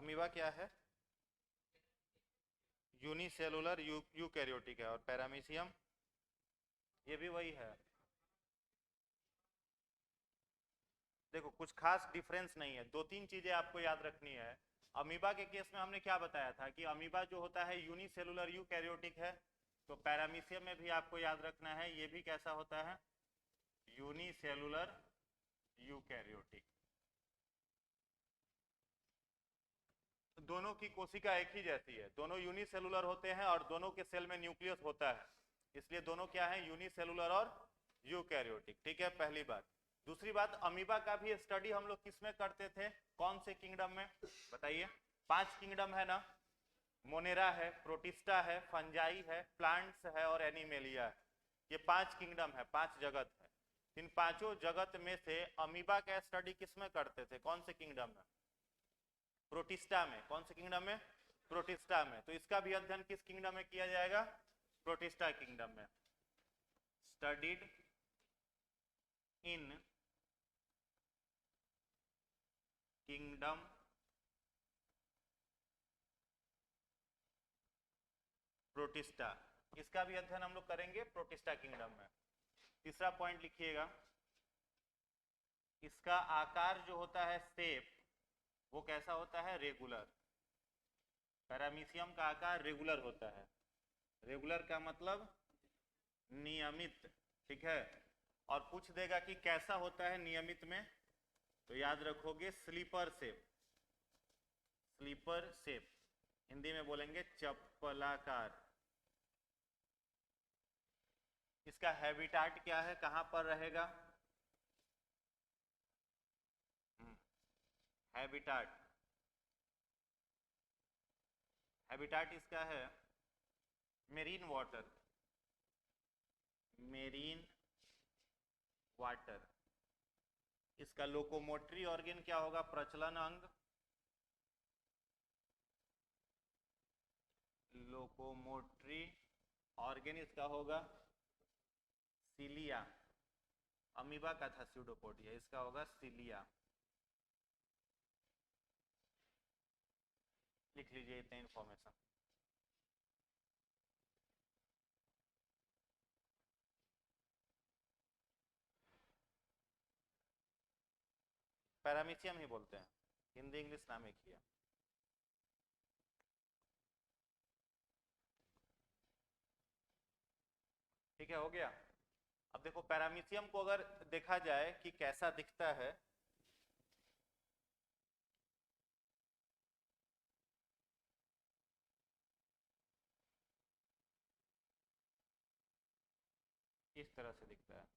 Amoeba क्या है? Unicellular eukaryotic है। और पैरामीशियम ये भी वही है। देखो कुछ खास डिफरेंस नहीं है, दो तीन चीजें आपको याद रखनी है। अमीबा के केस में हमने क्या बताया था कि अमीबा जो होता है यूनिसेलुलर यूकैरियोटिक है। तो पैरामीशियम में भी आपको याद रखना है, ये भी कैसा होता है? Unicellular eukaryotic. दोनों की कोशिका एक ही जैसी है, दोनों यूनिसेलुलर होते हैं और दोनों के सेल में न्यूक्लियस होता है, इसलिए दोनों क्या है? यूनिसेलुलर और यूकैरियोटिक। ठीक है, पहली बात। दूसरी बात, अमीबा का भी स्टडी हम लोग किस में करते थे? कौन से किंगडम में बताइए? 5 किंगडम है ना, मोनेरा है, प्रोटिस्टा है, फंजाई है, प्लांट्स है और एनिमेलिया है। ये 5 किंगडम है, 5 जगत है। इन पांचों जगत में से अमीबा का स्टडी किस में करते थे? कौन से किंगडम में? प्रोटिस्टा में। कौन से किंगडम में? प्रोटिस्टा में। तो इसका भी अध्ययन किस किंगडम में किया जाएगा? प्रोटिस्टा किंगडम में। स्टडीड इन किंगडम प्रोटिस्टा, इसका भी अध्ययन हम लोग करेंगे प्रोटिस्टा किंगडम में। तीसरा पॉइंट लिखिएगा, इसका आकार जो होता है शेप, वो कैसा होता है? रेगुलर। पैरामीशियम का आकार रेगुलर होता है। रेगुलर का मतलब नियमित। ठीक है, और पूछ देगा कि कैसा होता है नियमित में, तो याद रखोगे slipper shape. Slipper shape, Hindi में बोलेंगे चप्पलाकार। इसका हैबिटाट क्या है, कहां पर रहेगा? हैबिटाट, हैबिटाट इसका है मेरीन वाटर। Marine water. इसका लोकोमोटरी ऑर्गन क्या होगा? प्रचलन अंग। लोकोमोटरी ऑर्गन इसका होगा सिलिया। अमीबा का था स्यूडोपोडिया, इसका होगा सिलिया। लिख लीजिए इतने इंफॉर्मेशन। पैरामीशियम ही बोलते हैं, हिंदी इंग्लिश नाम एक ही है। ठीक है, हो गया। अब देखो पैरामीशियम को अगर देखा जाए कि कैसा दिखता है, इस तरह से दिखता है।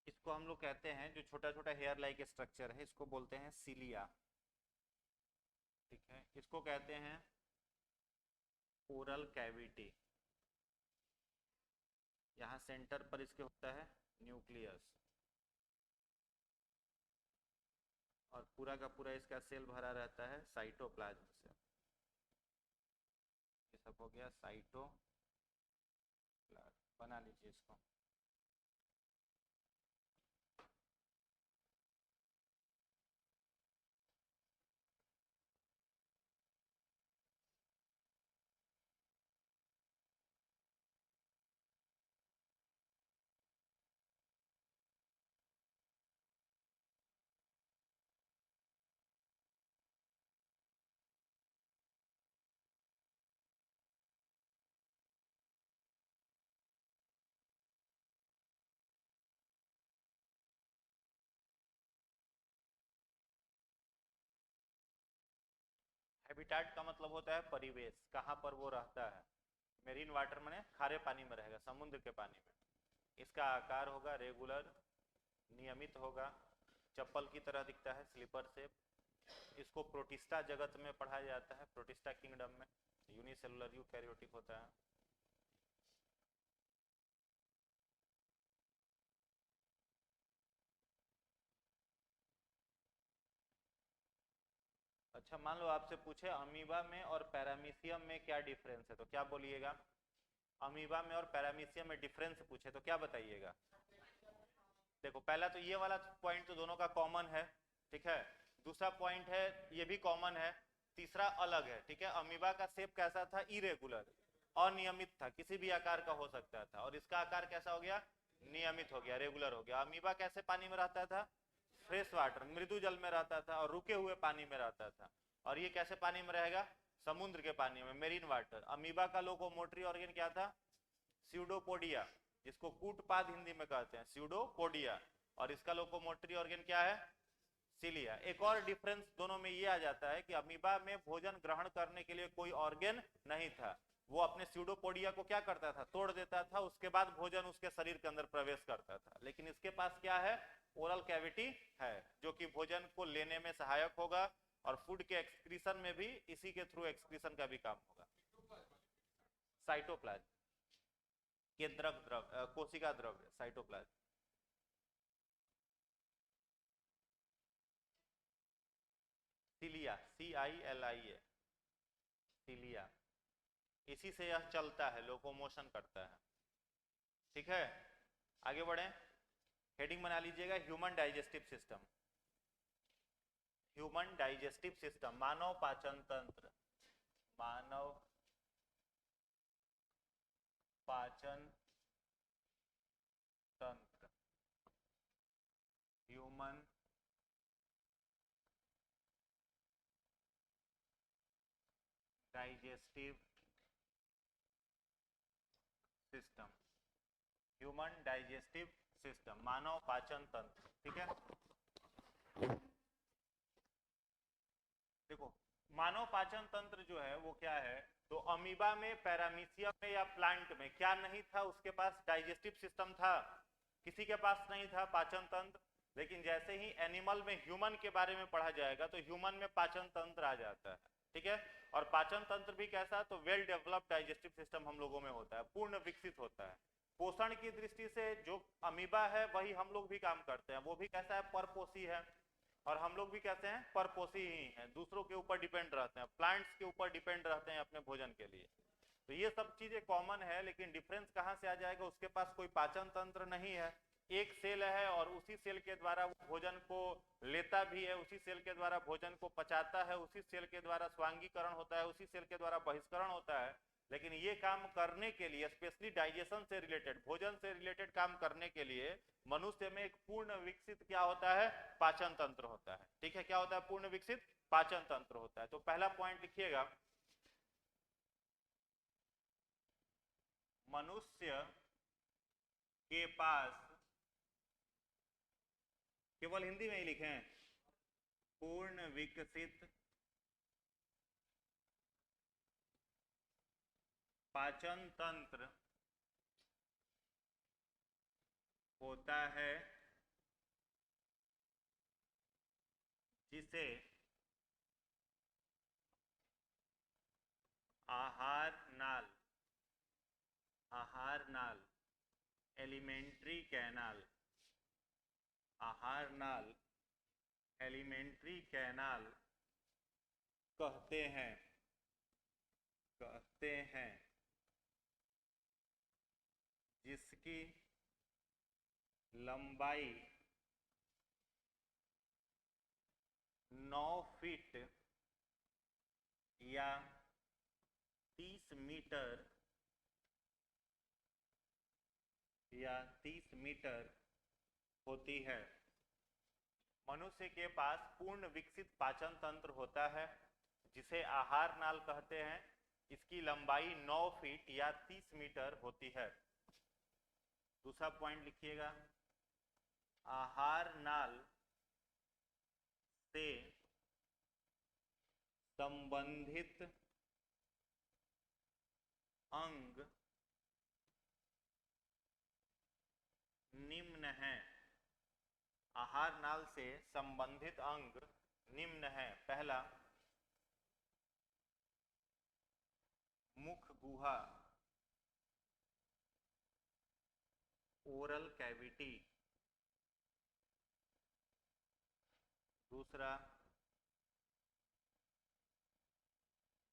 इसको हम लोग कहते हैं, जो छोटा छोटा हेयर लाइक स्ट्रक्चर है, इसको बोलते हैं सिलिया। ठीक है, इसको कहते हैं ओरल कैविटी। यहाँ सेंटर पर इसके होता है न्यूक्लियस, और पूरा का पूरा इसका सेल भरा रहता है साइटोप्लाज्म से। ये सब हो गया साइटोप्लाज्म। बना लीजिए इसको। हैबिटाट का मतलब होता है परिवेश, कहाँ पर वो रहता है। मेरीन वाटर माने खारे पानी में रहेगा, समुद्र के पानी में। इसका आकार होगा रेगुलर, नियमित होगा, चप्पल की तरह दिखता है, स्लीपर शेप। इसको प्रोटिस्टा जगत में पढ़ा जाता है, प्रोटिस्टा किंगडम में यूनिसेलुलर यूकैरियोटिक होता है। अच्छा, मान लो आपसे पूछे अमीबा में और पैरामीशियम में क्या डिफरेंस है, तो क्या बोलिएगा? अमीबा में और पैरामीशियम में डिफरेंस पूछे तो क्या बताइएगा? देखो, पहला तो ये वाला पॉइंट तो दोनों का कॉमन है, ठीक है। दूसरा पॉइंट है ये भी कॉमन है। तीसरा अलग है, ठीक है। अमीबा का शेप कैसा था? इरेगुलर, अनियमित था, किसी भी आकार का हो सकता था। और इसका आकार कैसा हो गया? नियमित हो गया, रेगुलर हो गया। अमीबा कैसे पानी में रहता था? फ्रेश वाटर, मृदु जल में रहता था और रुके हुए पानी में रहता था। और ये कैसे पानी में रहेगा? समुद्र के पानी में, मेरीन वाटर। अमीबा का लोकोमोटरी ऑर्गन क्या था? स्यूडोपोडिया, जिसको कूटपाद हिंदी में कहते हैं, स्यूडोपोडिया। और इसका लोकोमोटरी ऑर्गन क्या है? सिलिया। एक और डिफरेंस दोनों में ये आ जाता है कि अमीबा में भोजन ग्रहण करने के लिए कोई ऑर्गन नहीं था। वो अपने स्यूडोपोडिया को क्या करता था? तोड़ देता था, उसके बाद भोजन उसके शरीर के अंदर प्रवेश करता था। लेकिन इसके पास क्या है? ओरल कैविटी है, जो कि भोजन को लेने में सहायक होगा और फूड के एक्सक्रीशन में भी इसी के थ्रू एक्सक्रीशन का भी काम होगा। साइटोप्लाज्म, केंद्रक द्रव्य, कोशिका द्रव्य, साइटोप्लाज्म। Cilia, CILIA, cilia. इसी से यह चलता है, लोकोमोशन करता है, ठीक है। आगे बढ़े, हेडिंग बना लीजिएगा human digestive system. Human digestive system, मानव पाचन तंत्र, मानव पाचन तंत्र, human digestive system, human digestive system, मानव पाचन तंत्र, ठीक है। देखो, मानव पाचन तंत्र जो है वो क्या है? तो अमीबा में, पैरामीशियम में या प्लांट में क्या नहीं था? उसके पास डाइजेस्टिव सिस्टम था? किसी के पास नहीं था पाचन तंत्र। लेकिन जैसे ही एनिमल में, ह्यूमन के बारे में पढ़ा जाएगा तो ह्यूमन में पाचन तंत्र आ जाता है, ठीक है। और पाचन तंत्र भी कैसा? तो वेल डेवलप्ड डाइजेस्टिव सिस्टम हम लोगों में होता है, पूर्ण विकसित होता है। पोषण की दृष्टि से जो अमीबा है वही हम लोग भी काम करते हैं। वो भी कैसा है? परपोषी है। और हम लोग भी कैसे हैं? परपोषी ही हैं, दूसरों के ऊपर डिपेंड रहते हैं, प्लांट्स के ऊपर डिपेंड रहते हैं अपने भोजन के लिए। तो ये सब चीजें कॉमन है, लेकिन डिफरेंस कहाँ से आ जाएगा? उसके पास कोई पाचन तंत्र नहीं है, एक सेल है और उसी सेल के द्वारा वो भोजन को लेता भी है, उसी सेल के द्वारा भोजन को पचाता है, उसी सेल के द्वारा स्वांगीकरण होता है, उसी सेल के द्वारा बहिष्करण होता है। लेकिन ये काम करने के लिए, स्पेशली डाइजेशन से रिलेटेड, भोजन से रिलेटेड काम करने के लिए मनुष्य में एक पूर्ण विकसित क्या होता है? पाचन तंत्र होता है, ठीक है। क्या होता है? पूर्ण विकसित पाचन तंत्र होता है। तो पहला पॉइंट लिखिएगा, मनुष्य के पास, केवल हिंदी में ही लिखें, पूर्ण विकसित पाचन तंत्र होता है, जिसे आहार नाल, आहार नाल, एलिमेंट्री कैनाल, आहार नाल, एलिमेंट्री कैनाल कहते हैं, कहते हैं, जिसकी लंबाई 9 फीट या 30 मीटर या 30 मीटर होती है। मनुष्य के पास पूर्ण विकसित पाचन तंत्र होता है, जिसे आहार नाल कहते हैं। इसकी लंबाई 9 फीट या 30 मीटर होती है। दूसरा पॉइंट लिखिएगा, आहार नाल से संबंधित अंग निम्न है। आहार नाल से संबंधित अंग निम्न है। पहला, मुख गुहा, ओरल कैविटी। दूसरा,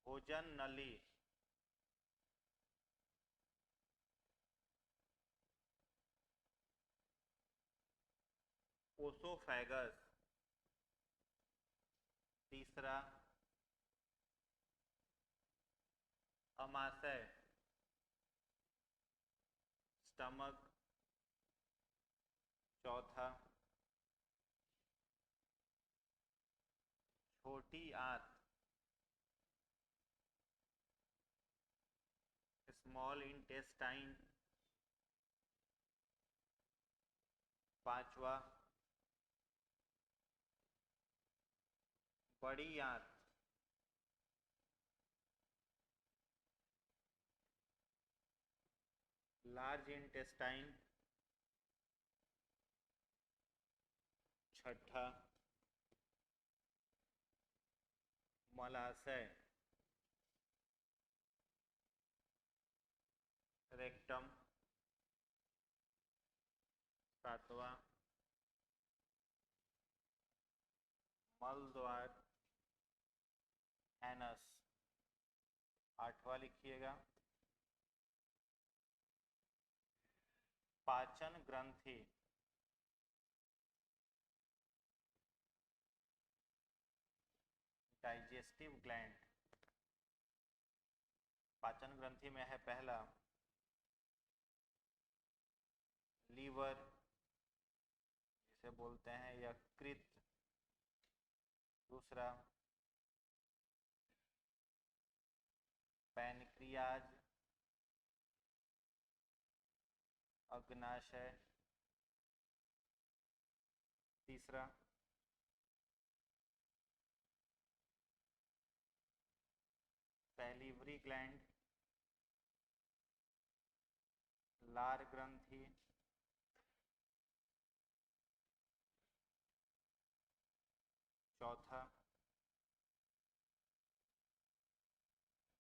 भोजन नली। ओसोफेगस। तीसरा, अमाशय, स्टमक। चौथा, छोटी आंत, स्मॉल इंटेस्टाइन। पांचवा, बड़ी आंत, लार्ज इंटेस्टाइन। छठा, मलाशय, रेक्टम। सातवां, मल द्वार, एनस। आठवां लिखिएगा, पाचन ग्रंथि, डाइजेस्टिव ग्लैंड। पाचन ग्रंथि में है पहला, लीवर, जिसे बोलते हैं यकृत। दूसरा, पैनक्रियाज, अग्नाशय। तीसरा, सैलिवरी ग्लैंड, लार ग्रंथि। चौथा,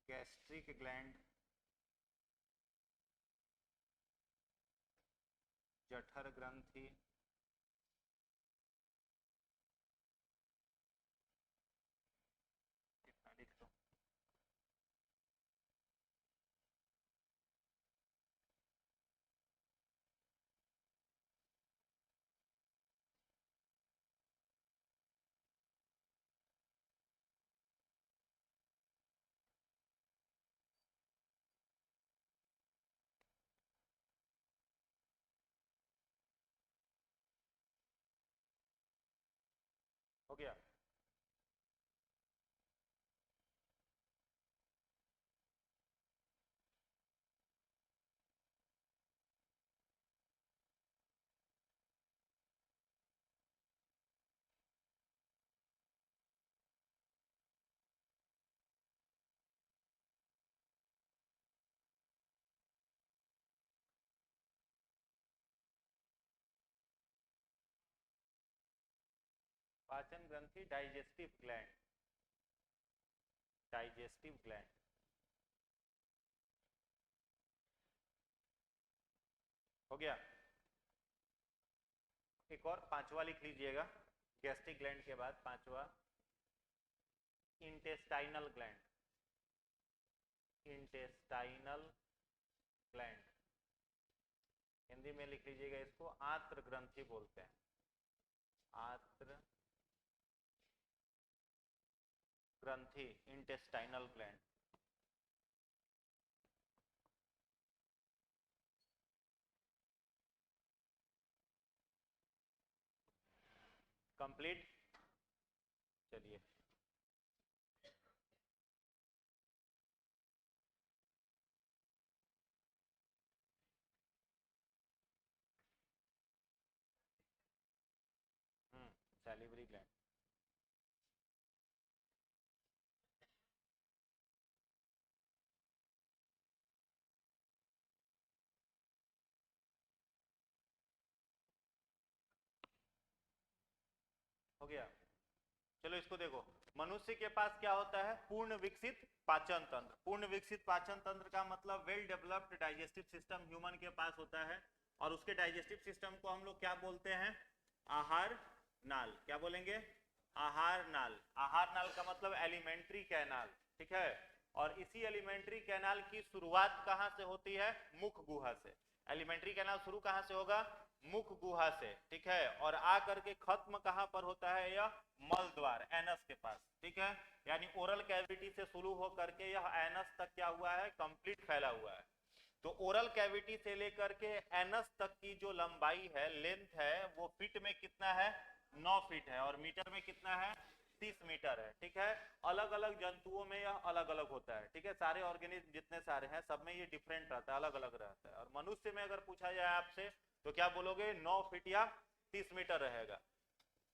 गैस्ट्रिक ग्लैंड, जठर ग्रंथि। कितना लिख दो। हो गया। पाचन ग्रंथि, डाइजेस्टिव ग्लैंड, डाइजेस्टिव ग्लैंड। हो गया। एक और पांचवा लिख लीजिएगा, गैस्ट्रिक ग्लैंड के बाद पांचवा, intestinal gland, intestinal gland. Hindi में लिख लीजिएगा, इसको आंत्र ग्रंथि बोलते हैं, आंत्र ग्रंथि, इंटेस्टाइनल ग्लैंड। कंप्लीट। चलिए, सैलिवरी ग्लैंड। गया। चलो इसको देखो, मनुष्य के पास क्या होता है, पूर्ण विकसित पाचन तंत्र। पूर्ण विकसित पाचन तंत्र का मतलब well developed digestive system human के पास होता है, और उसके डाइजेस्टिव सिस्टम को हम लोग क्या बोलते हैं, आहार नाल। क्या बोलेंगे, आहार नाल। आहार नाल का मतलब एलिमेंट्री कैनाल, ठीक है। और इसी एलिमेंट्री कैनाल की शुरुआत कहां से होती है, मुख गुहा से। एलिमेंट्री कैनाल शुरू कहां से होगा, मुख गुहा से, ठीक है। और आ करके खत्म कहां पर होता है, यह मल द्वार, एनस के पास, ठीक है। यानी ओरल कैविटी से शुरू हो करके यह एनस तक क्या हुआ है, कंप्लीट फैला हुआ है। तो ओरल कैविटी से लेकर के एनस तक की जो लंबाई है, लेंथ है, वो फीट में कितना है, 9 फीट है, और मीटर में कितना है, 30 मीटर है, ठीक है। अलग अलग जंतुओं में यह अलग अलग होता है, ठीक है। सारे ऑर्गेनिज्म जितने सारे हैं सब में ये डिफरेंट रहता है, अलग अलग रहता है। और मनुष्य में अगर पूछा जाए आपसे तो क्या बोलोगे, 9 फीट या 30 मीटर रहेगा,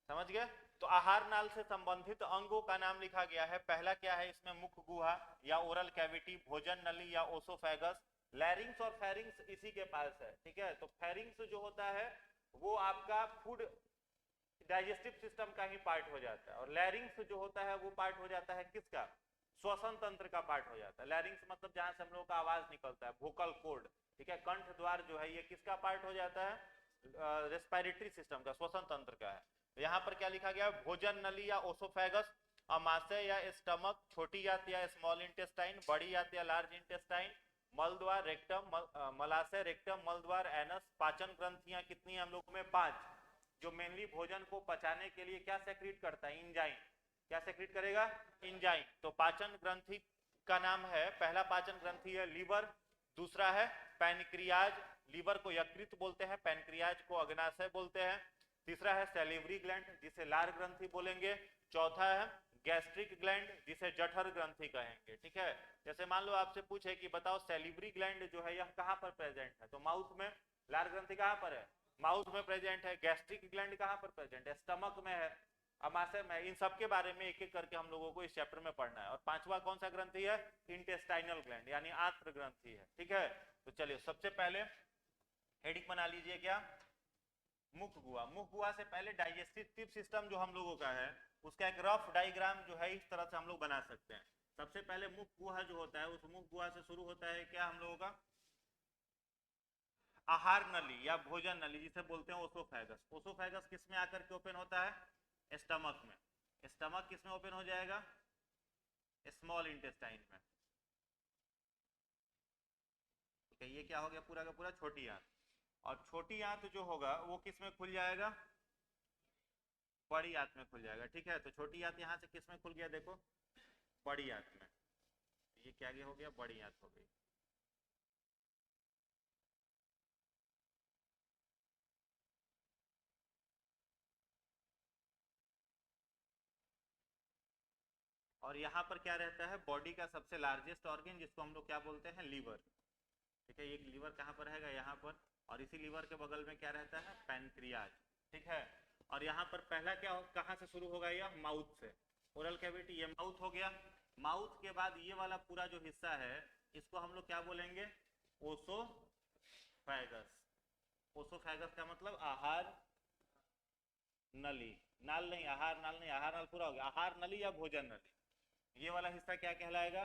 समझ गए। तो आहार नाल से संबंधित अंगों का नाम लिखा गया है। पहला क्या है इसमें, मुख गुहा या ओरल कैविटी, भोजन नली या ओसोफेगस, लैरिंग्स और फेरिंग्स इसी के पास है, ठीक है। तो फेरिंग्स जो होता है वो आपका फूड डाइजेस्टिव सिस्टम का ही पार्ट हो जाता है, और लैरिंग्स जो होता है वो पार्ट हो जाता है किसका, श्वसन तंत्र का पार्ट हो जाता है। लैरिंग्स मतलब जहां से हम लोगों का आवाज निकलता है, वोकल कोड, ठीक है। कंठ द्वार जो है ये किसका पार्ट हो जाता है, रेस्पिरेटरी सिस्टम का, श्वसन तंत्र का है। तो यहाँ पर क्या लिखा गया, भोजन नली या ओसोफेगस, अमाशय या स्टमक, छोटी आंत या स्मॉल इंटेस्टाइन, बड़ी आंत या लार्ज इंटेस्टाइन, मलद्वार रेक्टम, मलाशय रेक्टम, मलद्वार एनस। पाचन ग्रंथियां कितनी हम लोग में, 5, जो मेनली भोजन को पचाने के लिए क्या सेक्रेट करता है, इंजाइम। क्या सेक्रेट करेगा, इंजाइम। तो पाचन ग्रंथि का नाम है, पहला पाचन ग्रंथि है लीवर, दूसरा है पैनक्रियाज, लीवर को यकृत बोलते हैं, पैनक्रियाज को अग्नाशय बोलते हैं। तीसरा है सैलिवरी ग्लैंड, जिसे लार ग्रंथि बोलेंगे। चौथा है गैस्ट्रिक ग्लैंड, जिसे जठर ग्रंथि कहेंगे, ठीक है। जैसे मान लो आपसे पूछे कि बताओ सैलिवरी ग्लैंड जो है यह कहां पर प्रेजेंट है, तो माउथ में। लार ग्रंथि कहां पर है, माउथ में प्रेजेंट है। गैस्ट्रिक ग्लैंड कहां पर प्रेजेंट है, स्टमक में है, अमाशय में। इन सब के बारे में एक एक करके हम लोगों को इस चैप्टर में पढ़ना है। और पांचवा कौन सा ग्रंथि है, इंटेस्टाइनल ग्लैंड यानी आंत्र ग्रंथि है, ठीक है। तो चलिए सबसे पहले हेडिंग बना लीजिए, क्या, मुख गुहा। मुख गुहा से पहले डाइजेस्टिव सिस्टम जो हम लोगों का है उसका एक रफ डायग्राम जो है इस तरह से हम लोग बना सकते हैं। सबसे पहले मुख गुहा जो होता है, उस मुख गुहा से शुरू होता है क्या हम लोगों का, आहार नली या भोजन नली, जिसे बोलते हैं ओसोफेगस। ओसोफेगस किस में आकर के ओपन होता है, स्टमक में। स्टमक किस में ओपन हो जाएगा, स्मॉल इंटेस्टाइन में, ठीक है। ये क्या हो गया, पूरा का पूरा छोटी आंत। और छोटी आंत जो होगा वो किस में खुल जाएगा, बड़ी आंत में खुल जाएगा, ठीक है। तो छोटी आंत यहाँ से किस में खुल गया, देखो, बड़ी आंत में। ये क्या हो गया, बड़ी आंत हो गई। और यहाँ पर क्या रहता है, बॉडी का सबसे लार्जेस्ट ऑर्गन, जिसको हम लोग क्या बोलते हैं, लीवर, ठीक है। ये लीवर कहाँ पर रहेगा, यहाँ पर। और इसी लीवर के बगल में क्या रहता है, पैनक्रियाज, ठीक है। और यहाँ पर पहला क्या कहाँ से शुरू होगा, यह माउथ से। ओरल कैविटी, ये माउथ हो गया। माउथ के बाद ये वाला पूरा जो हिस्सा है इसको हम लोग क्या बोलेंगे, ओसोफेगस। ओसोफेगस का मतलब आहार नली, नाल नहीं, आहार नाल नहीं, आहार नाल पूरा हो गया, आहार नली या भोजन नली। ये वाला हिस्सा क्या कहलाएगा,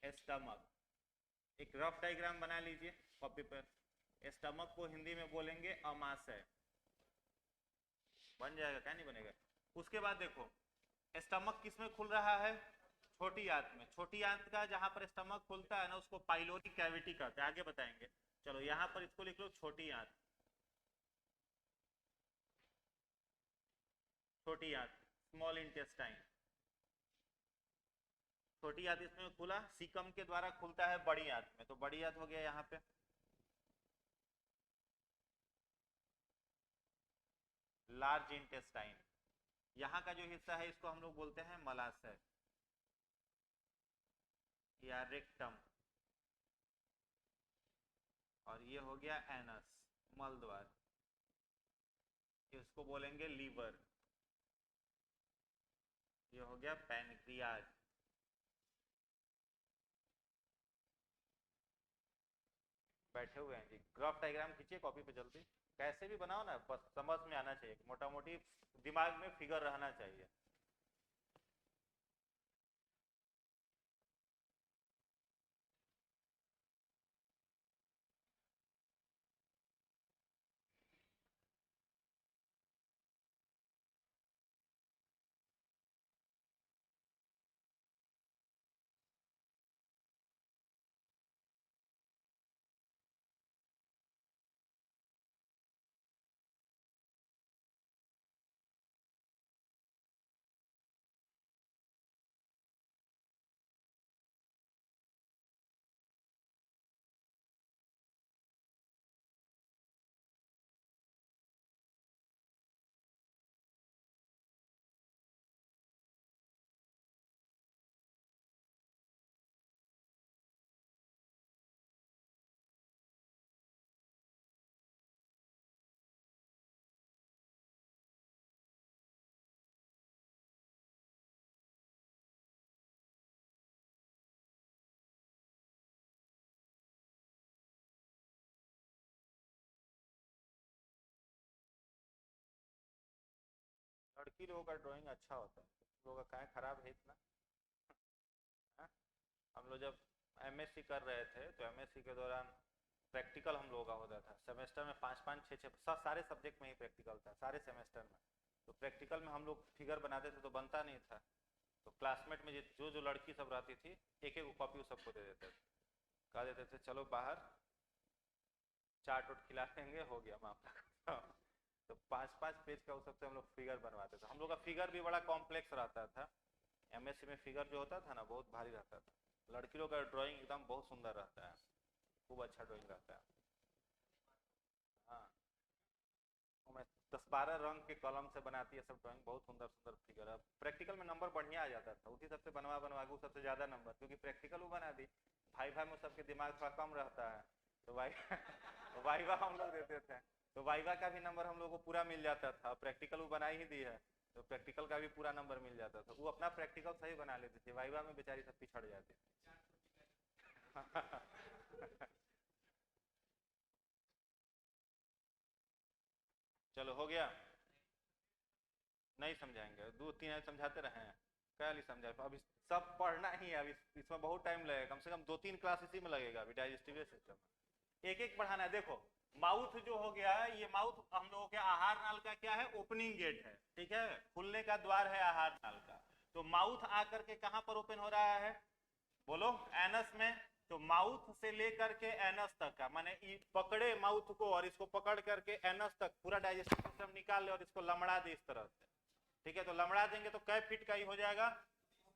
स्टमक। एक रफ डायग्राम बना लीजिए कॉपी पर। स्टमक को हिंदी में बोलेंगे अमाशय, बन जाएगा, क्या नहीं बनेगा। उसके बाद देखो स्टमक किस में खुल रहा है, छोटी आंत में। छोटी आंत का जहां पर स्टमक खुलता है ना उसको पाइलोरी कैविटी कहते हैं, आगे बताएंगे। चलो यहाँ पर इसको लिख लो, छोटी आंत। छोटी आंत, स्मॉल इंटेस्टाइन। छोटी आंत इसमें खुला, सीकम के द्वारा खुलता है बड़ी आंत में, तो बड़ी आंत हो गया यहाँ पे। लार्ज इंटेस्टाइन, यहाँ का जो हिस्सा है इसको हम लोग बोलते हैं मलाशय या रेक्टम। और ये हो गया एनस, मल द्वार, इसको बोलेंगे लीवर। ये हो गया पैनक्रियाज। बैठे हुए हैं जी। ग्राफ डायग्राम खींचिए कॉपी पे जल्दी, कैसे भी बनाओ ना, बस समझ में आना चाहिए, मोटा मोटी दिमाग में फिगर रहना चाहिए। लड़की लोगों का ड्राइंग अच्छा होता है, लोगों का कहाँ खराब है इतना। हाँ? हम लोग जब एमएससी कर रहे थे तो एमएससी के दौरान प्रैक्टिकल हम लोगों का होता था, सेमेस्टर में 5-5 6-6 सारे सब्जेक्ट में ही प्रैक्टिकल था, सारे सेमेस्टर में। तो प्रैक्टिकल में हम लोग फिगर बनाते थे तो बनता नहीं था, तो क्लासमेट में जो जो लड़की सब रहती थी एक एक कॉपी सबको दे देते थे, कह देते थे चलो बाहर चाट उट खिला देंगे, हो गया मामला खत्म। तो 5-5 पेज का उस सबसे हम लोग फिगर बनवाते थे। हम लोग का फिगर भी बड़ा कॉम्प्लेक्स रहता था, एमएससी में फिगर जो होता था ना बहुत भारी रहता था। लड़की लोग का ड्राइंग एकदम बहुत सुंदर रहता है, खूब अच्छा ड्राइंग रहता है। हाँ, मैं 10-12 रंग के कलम से बनाती है सब ड्राइंग, बहुत सुंदर सुंदर फिगर है। प्रैक्टिकल में नंबर बढ़िया आ जाता था, उसी सबसे बनवा बनवा के सबसे ज्यादा नंबर, क्योंकि प्रैक्टिकल वो बना दी। भाई भाई में सबके दिमाग थोड़ा कम रहता है, तो भाई तो वाइवा हम लोग देते थे, तो वाइवा का भी नंबर हम लोग को पूरा मिल जाता था। प्रैक्टिकल वो बना ही दी है, तो प्रैक्टिकल का भी पूरा नंबर मिल जाता था। वो अपना प्रैक्टिकल सही बना लेती थी, वाइवा में बेचारी सब पिछड़ जाती थी। चलो हो गया, नहीं समझाएंगे, 2-3 समझाते रहे हैं, क्या नहीं समझाए अभी, सब पढ़ना ही है अभी, इसमें बहुत टाइम लगेगा, कम से कम 2-3 क्लास इसी में लगेगा अभी, डाइजेस्टिव सिस्टम एक एक पढ़ाना है। देखो माउथ जो हो गया, ये माउथ हम लोगों के आहार नाल का क्या है, ओपनिंग गेट है, ठीक है, खुलने का द्वार है आहार नाल का। तो माउथ आकर के कहां पर ओपन हो रहा है, बोलो, एनस में। तो माउथ से लेकर के एनस तक का, माने पकड़े माउथ को और इसको पकड़ करके एनस तक पूरा डाइजेस्टिव सिस्टम निकाल ले और इसको लमड़ा दे इस तरह से, ठीक है। तो लमड़ा देंगे तो कै फीट का ही हो जाएगा,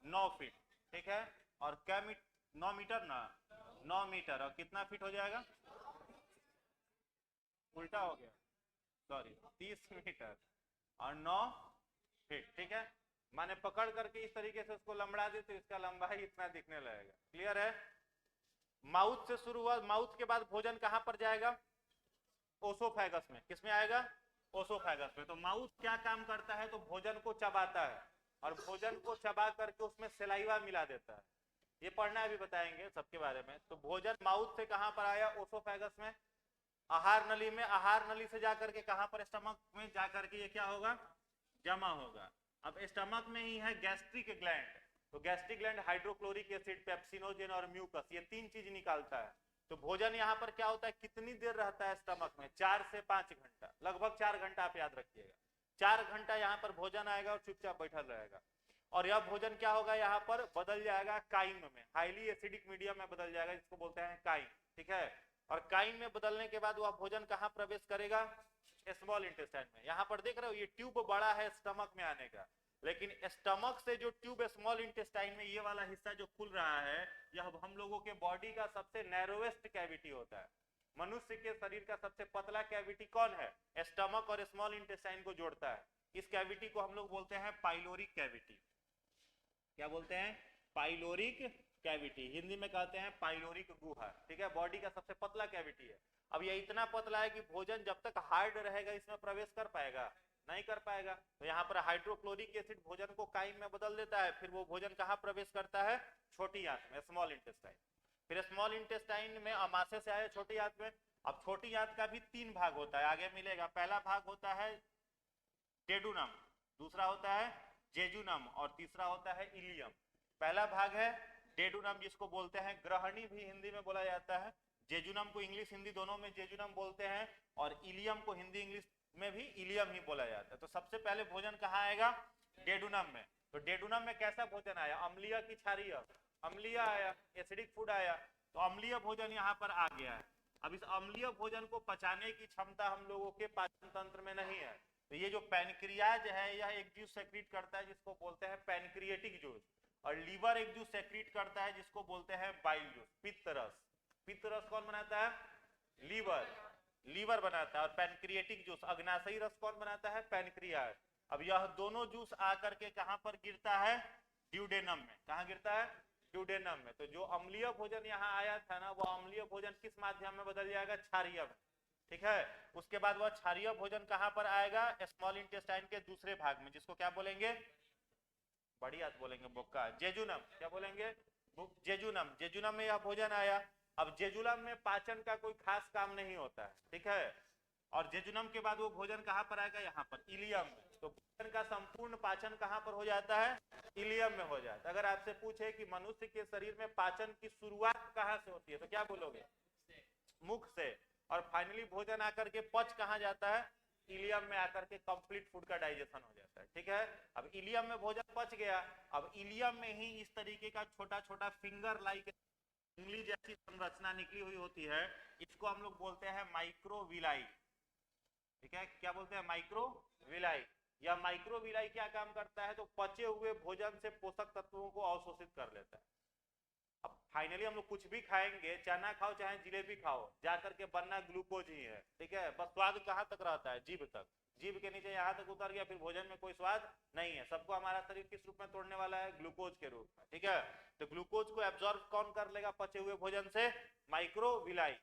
9 फीट, ठीक है। और कै 9 मीटर ना, 9 मीटर, और कितना फीट हो जाएगा, उल्टा हो गया, सॉरी 30 मीटर और 9 फीट, ठीक है। माने पकड़ करके इस तरीके से उसको लंबड़ा दे तो इसका लंबाई इतना दिखने लगेगा, क्लियर है। माउथ से शुरू हुआ, माउथ के बाद भोजन कहां पर जाएगा, ओसोफेगस में, किसमें आएगा, ओसोफेगस में। तो माउथ क्या काम करता है, तो भोजन को चबाता है, और भोजन को चबा करके उसमें सलाइवा मिला देता है। ये पढ़ना अभी बताएंगे सबके बारे में। तो भोजन माउथ से कहां पर आया, ओसोफेगस में, आहार नली में, आहार नली से जाकर के कहां पर, स्टमक में जाकर के ये क्या होगा, जमा होगा। अब स्टमक में ही है गैस्ट्रिक ग्लैंड, तो gastric gland hydrochloric acid, pepsinogen और म्यूकस, ये 3 चीज निकालता है। तो भोजन यहाँ पर क्या होता है, कितनी देर रहता है स्टमक में, 4 से 5 घंटा, लगभग 4 घंटा, आप याद रखिएगा 4 घंटा यहाँ पर भोजन आएगा और चुपचाप बैठल रहेगा। और यह भोजन क्या होगा, यहाँ पर बदल जाएगा काइन में, हाईली एसिडिक मीडियम में बदल जाएगा, जिसको बोलते हैं काइन, ठीक है। और काइन में बदलने के बाद वह भोजन कहाँ प्रवेश करेगा, स्मॉल इंटेस्टाइन में। यहाँ पर देख रहे हो ये ट्यूब बड़ा है स्टमक में आने का, लेकिन स्टमक से जो ट्यूब स्मॉल इंटेस्टाइन में ये वाला हिस्सा जो खुल रहा है, यह हम लोगों के बॉडी का सबसे नैरोवेस्ट कैविटी होता है। मनुष्य के शरीर का सबसे पतला कैविटी कौन है, स्टमक और स्मॉल इंटेस्टाइन को जोड़ता है। इस कैविटी को हम लोग बोलते हैं पाइलोरिक कैविटी। क्या बोलते हैं, पाइलोरिक कैविटी, हिंदी में कहते हैं पाइलोरिक गुहा, ठीक है। बॉडी का सबसे पतला कैविटी है। अब ये इतना पतला है कि भोजन जब तक हार्ड रहेगा इसमें प्रवेश कर पाएगा, नहीं कर पाएगा। तो यहाँ पर हाइड्रोक्लोरिक एसिड भोजन को काइन में बदल देता है, फिर वो भोजन कहाँ प्रवेश करता है, छोटी आंत में, स्मॉल इंटेस्टाइन। फिर स्मॉल इंटेस्टाइन में अमाशय से आया छोटी आंत में। अब छोटी आंत का भी 3 भाग होता है, आगे मिलेगा। पहला भाग होता है डेडुनम, दूसरा होता है जेजुनम और तीसरा होता है इलियम। पहला भाग है डेडुनम, जिसको बोलते हैं ग्रहणी भी हिंदी में बोला जाता है। जेजुनम को इंग्लिश हिंदी दोनों में जेजुनम बोलते हैं और इलियम को हिंदी इंग्लिश में भी इलियम ही बोला जाता है। तो सबसे पहले भोजन कहाँ आएगा? डेडुनम में। तो डेडुनम में कैसा भोजन आया? अम्लीय की क्षारीय? अम्लीय आया, एसिडिक फूड आया। तो अम्लीय भोजन यहाँ पर आ गया है। अब इस अम्लीय भोजन को पचाने की क्षमता हम लोगों के पाचन तंत्र में नहीं है। तो ये जो पैनक्रियाज है यह एक जूस सेक्रीट करता है जिसको बोलते हैं पैनक्रिएटिक जूस, और लीवर एक जूस सेक्रीट करता है जिसको बोलते हैं बाइल जूस, पित्त रस। पित्त रस कौन बनाता है? लीवर, लीवर बनाता है। और पैनक्रिएटिक जूस, अग्नाशयी रस कौन बनाता है? पैनक्रियाज। अब यह दोनों जूस आकर के कहां पर गिरता है? ड्यूडेनम में। कहां गिरता है? ड्यूडेनम में। तो जो अम्लीय भोजन यहाँ आया था ना, वो अम्लीय भोजन किस माध्यम में बदल जाएगा? क्षारीय में। ठीक है। उसके बाद वह क्षारीय भोजन कहां पर आएगा? स्मॉल इंटेस्टाइन के दूसरे भाग में, जिसको क्या बोलेंगे? बड़ी आंत बोलेंगे, बोक्का। जेजुनम, क्या बोलेंगे? जेजुनम। जेजुनम में यह भोजन आया। अब जेजुनम में पाचन का कोई खास काम नहीं होता है, ठीक है। और जेजुनम के बाद वो भोजन कहां पर आएगा? यहाँ पर, इलियम में। तो भोजन का संपूर्ण पाचन कहां पर हो जाता है? इलियम में हो जाता है। अगर आपसे पूछे कि मनुष्य के शरीर में पाचन की शुरुआत कहां से होती है, तो क्या बोलोगे? मुख से। और फाइनली भोजन आकर के पच कहां जाता है? इलियम में आकर के कंप्लीट फूड का डाइजेशन हो जाता है, ठीक है। अब इलियम में भोजन पच गया। अब इलियम में ही इस तरीके का छोटा छोटा फिंगर लाइक उंगली जैसी संरचना निकली हुई होती है, इसको हम लोग बोलते हैं माइक्रोविलाई, ठीक है। क्या बोलते हैं? माइक्रोविलाई। यह माइक्रोविलाई क्या काम करता है? तो पचे हुए भोजन से पोषक तत्वों को अवशोषित कर लेता है। अब फाइनली हम लोग कुछ भी खाएंगे, चना खाओ चाहे जिलेबी खाओ, जाकर के बनना ग्लूकोज ही है, ठीक है। बस स्वाद कहां तक रहता है? जीभ तक। जीभ के नीचे यहाँ तक उतर गया, फिर भोजन में कोई स्वाद नहीं है। सबको हमारा शरीर किस रूप में तोड़ने वाला है? ग्लूकोज के रूप में, ठीक है। तो ग्लूकोज को एब्जॉर्ब कौन कर लेगा पचे हुए भोजन से? माइक्रोविलाई।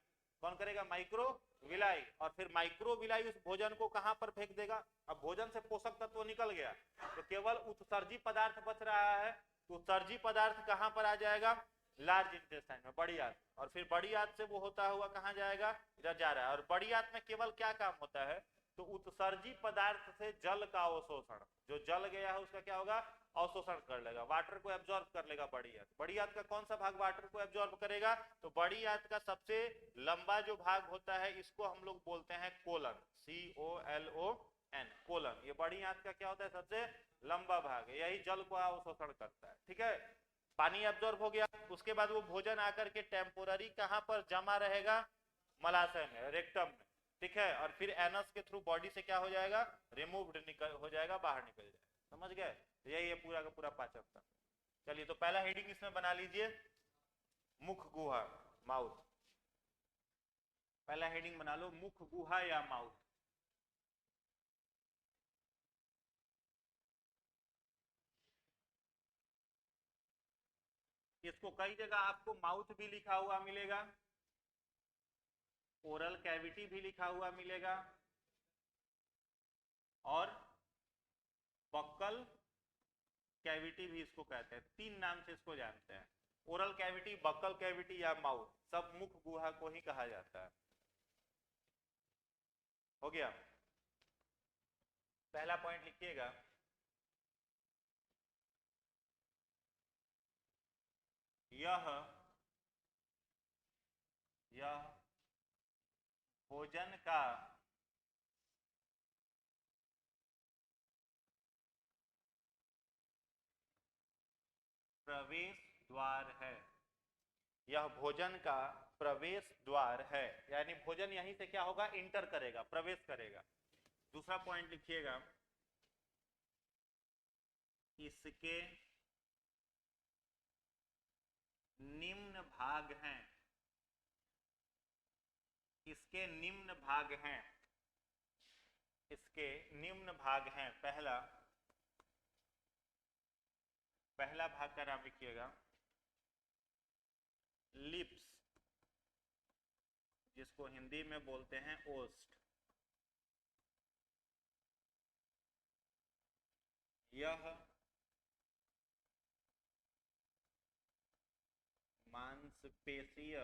कौन करेगा? माइक्रोविलाई। और फिर माइक्रोविलाई उस भोजन को कहां पर फेंक देगा? अब भोजन से पोषक तत्व निकल गया, तो केवल उत्सर्जी पदार्थ बच रहा है। तो उत्सर्जी पदार्थ कहां पर आ जाएगा? लार्ज इंटेस्टाइन में, बड़ी आंत। और फिर बड़ी आंत से वो होता हुआ कहां जाएगा? इधर जा रहा है। और बड़ी आंत में केवल क्या काम होता है? तो उत्सर्जी पदार्थ से जल का अवशोषण, जो जल गया है उसका क्या होगा? अवशोषण कर लेगा, वाटर को एब्जॉर्ब कर लेगा बड़ी आंत। बड़ी आंत का कौन सा भाग वाटर को एब्जॉर्ब करेगा? तो बड़ी आंत का सबसे लंबा जो भाग होता है इसको हम लोग बोलते हैं कोलन, COLON, कोलन। ये बड़ी आंत का क्या होता है? सबसे लंबा भाग है, यही जल को अवशोषण करता है, ठीक है। पानी एब्जॉर्ब हो गया, उसके बाद वो भोजन आकर के टेम्पोररी कहां पर जमा रहेगा? मलाशय में, रेक्टम में, ठीक है। और फिर एनस के थ्रू बॉडी से क्या हो जाएगा? रिमूव्ड हो जाएगा, बाहर निकल जाएगा। समझ गए? यही है पूरा का पूरा पाचन तंत्र। चलिए, तो पहला हेडिंग इसमें बना लीजिए, मुख गुहा, माउथ। पहला हेडिंग बना लो, मुख गुहा या माउथ। इसको कई जगह आपको माउथ भी लिखा हुआ मिलेगा, ओरल कैविटी भी लिखा हुआ मिलेगा, और बक्कल कैविटी भी इसको कहते हैं। 3 नाम से इसको जानते हैं, ओरल कैविटी, बक्कल कैविटी या माउथ, सब मुख गुहा को ही कहा जाता है। हो गया? पहला पॉइंट लिखिएगा, यह भोजन का प्रवेश द्वार है। यह भोजन का प्रवेश द्वार है, यानी भोजन यहीं से क्या होगा? इंटर करेगा, प्रवेश करेगा। दूसरा पॉइंट लिखिएगा, इसके निम्न भाग हैं। इसके निम्न भाग हैं, इसके निम्न भाग हैं। पहला भाग का नाम लिखिएगा लिप्स, जिसको हिंदी में बोलते हैं ओस्ट। यह मांसपेशियों पेशीय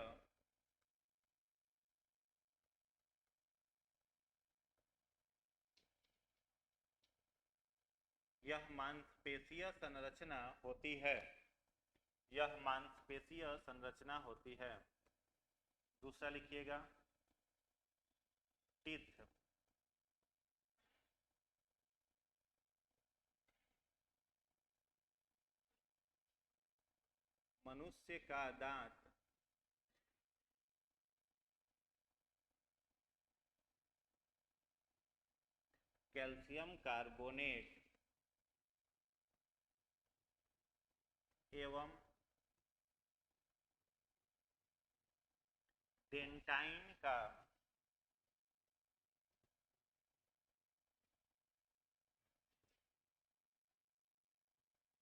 यह मांसपेशीय संरचना होती है, यह मांसपेशीय संरचना होती है। दूसरा लिखिएगा टीथ, मनुष्य का दांत कैल्शियम कार्बोनेट एवं डेंटाइन का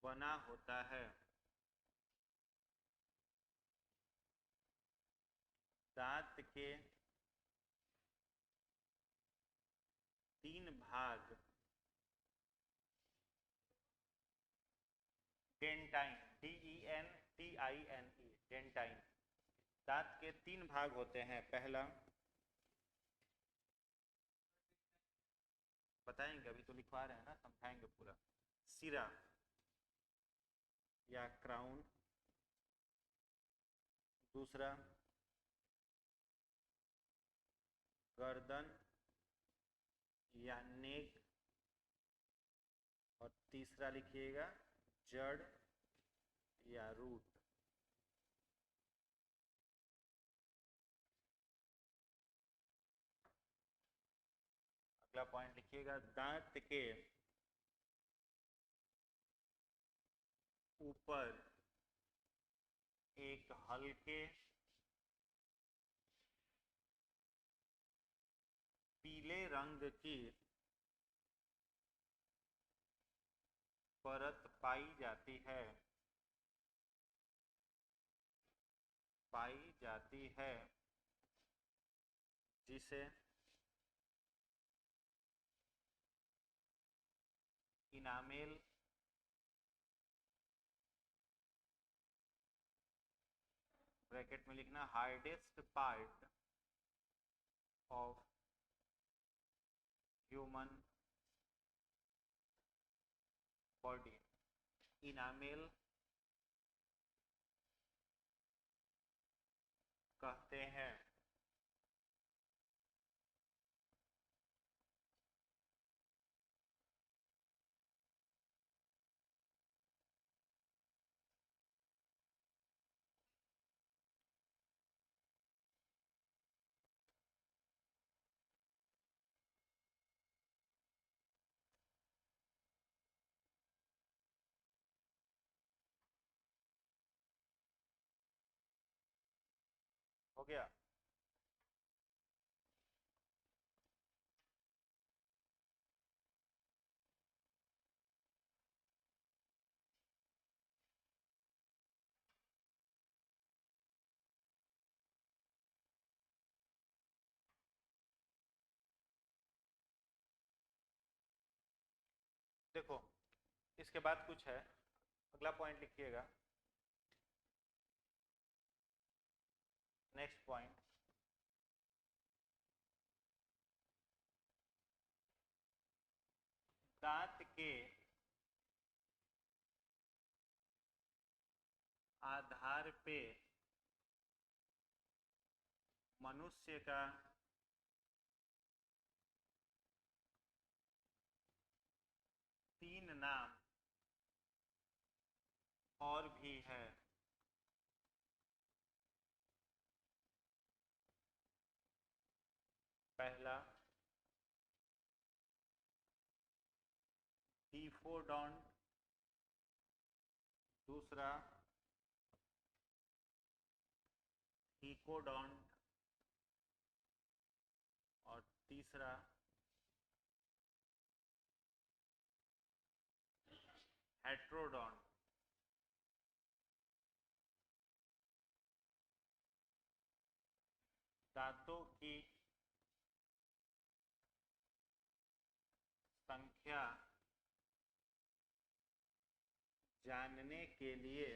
बना होता है। दांत के 3 भाग डेंटाइन, DENTINE, डेंटाइन, दांत के 3 भाग होते हैं। पहला बताएंगे, अभी तो लिखवा रहे हैं ना, समझाएंगे पूरा। सिरा या क्राउन, दूसरा गर्दन या नेक, और तीसरा लिखिएगा जड़ या रूट। अगला पॉइंट लिखिएगा, दांत के ऊपर एक हल्के पीले रंग की परत पाई जाती है, जिसे इनामेल ब्रैकेट में लिखना hardest part of human body, enamel कहते हैं। हो गया? देखो इसके बाद कुछ है, अगला पॉइंट लिखिएगा, नेक्स्ट पॉइंट, दांत के आधार पे मनुष्य का तीन नाम और भी है। पहला डिफोडोंट, दूसरा इकोडोंट, और तीसरा हेट्रोडोंट। दांतों की संख्या जानने के लिए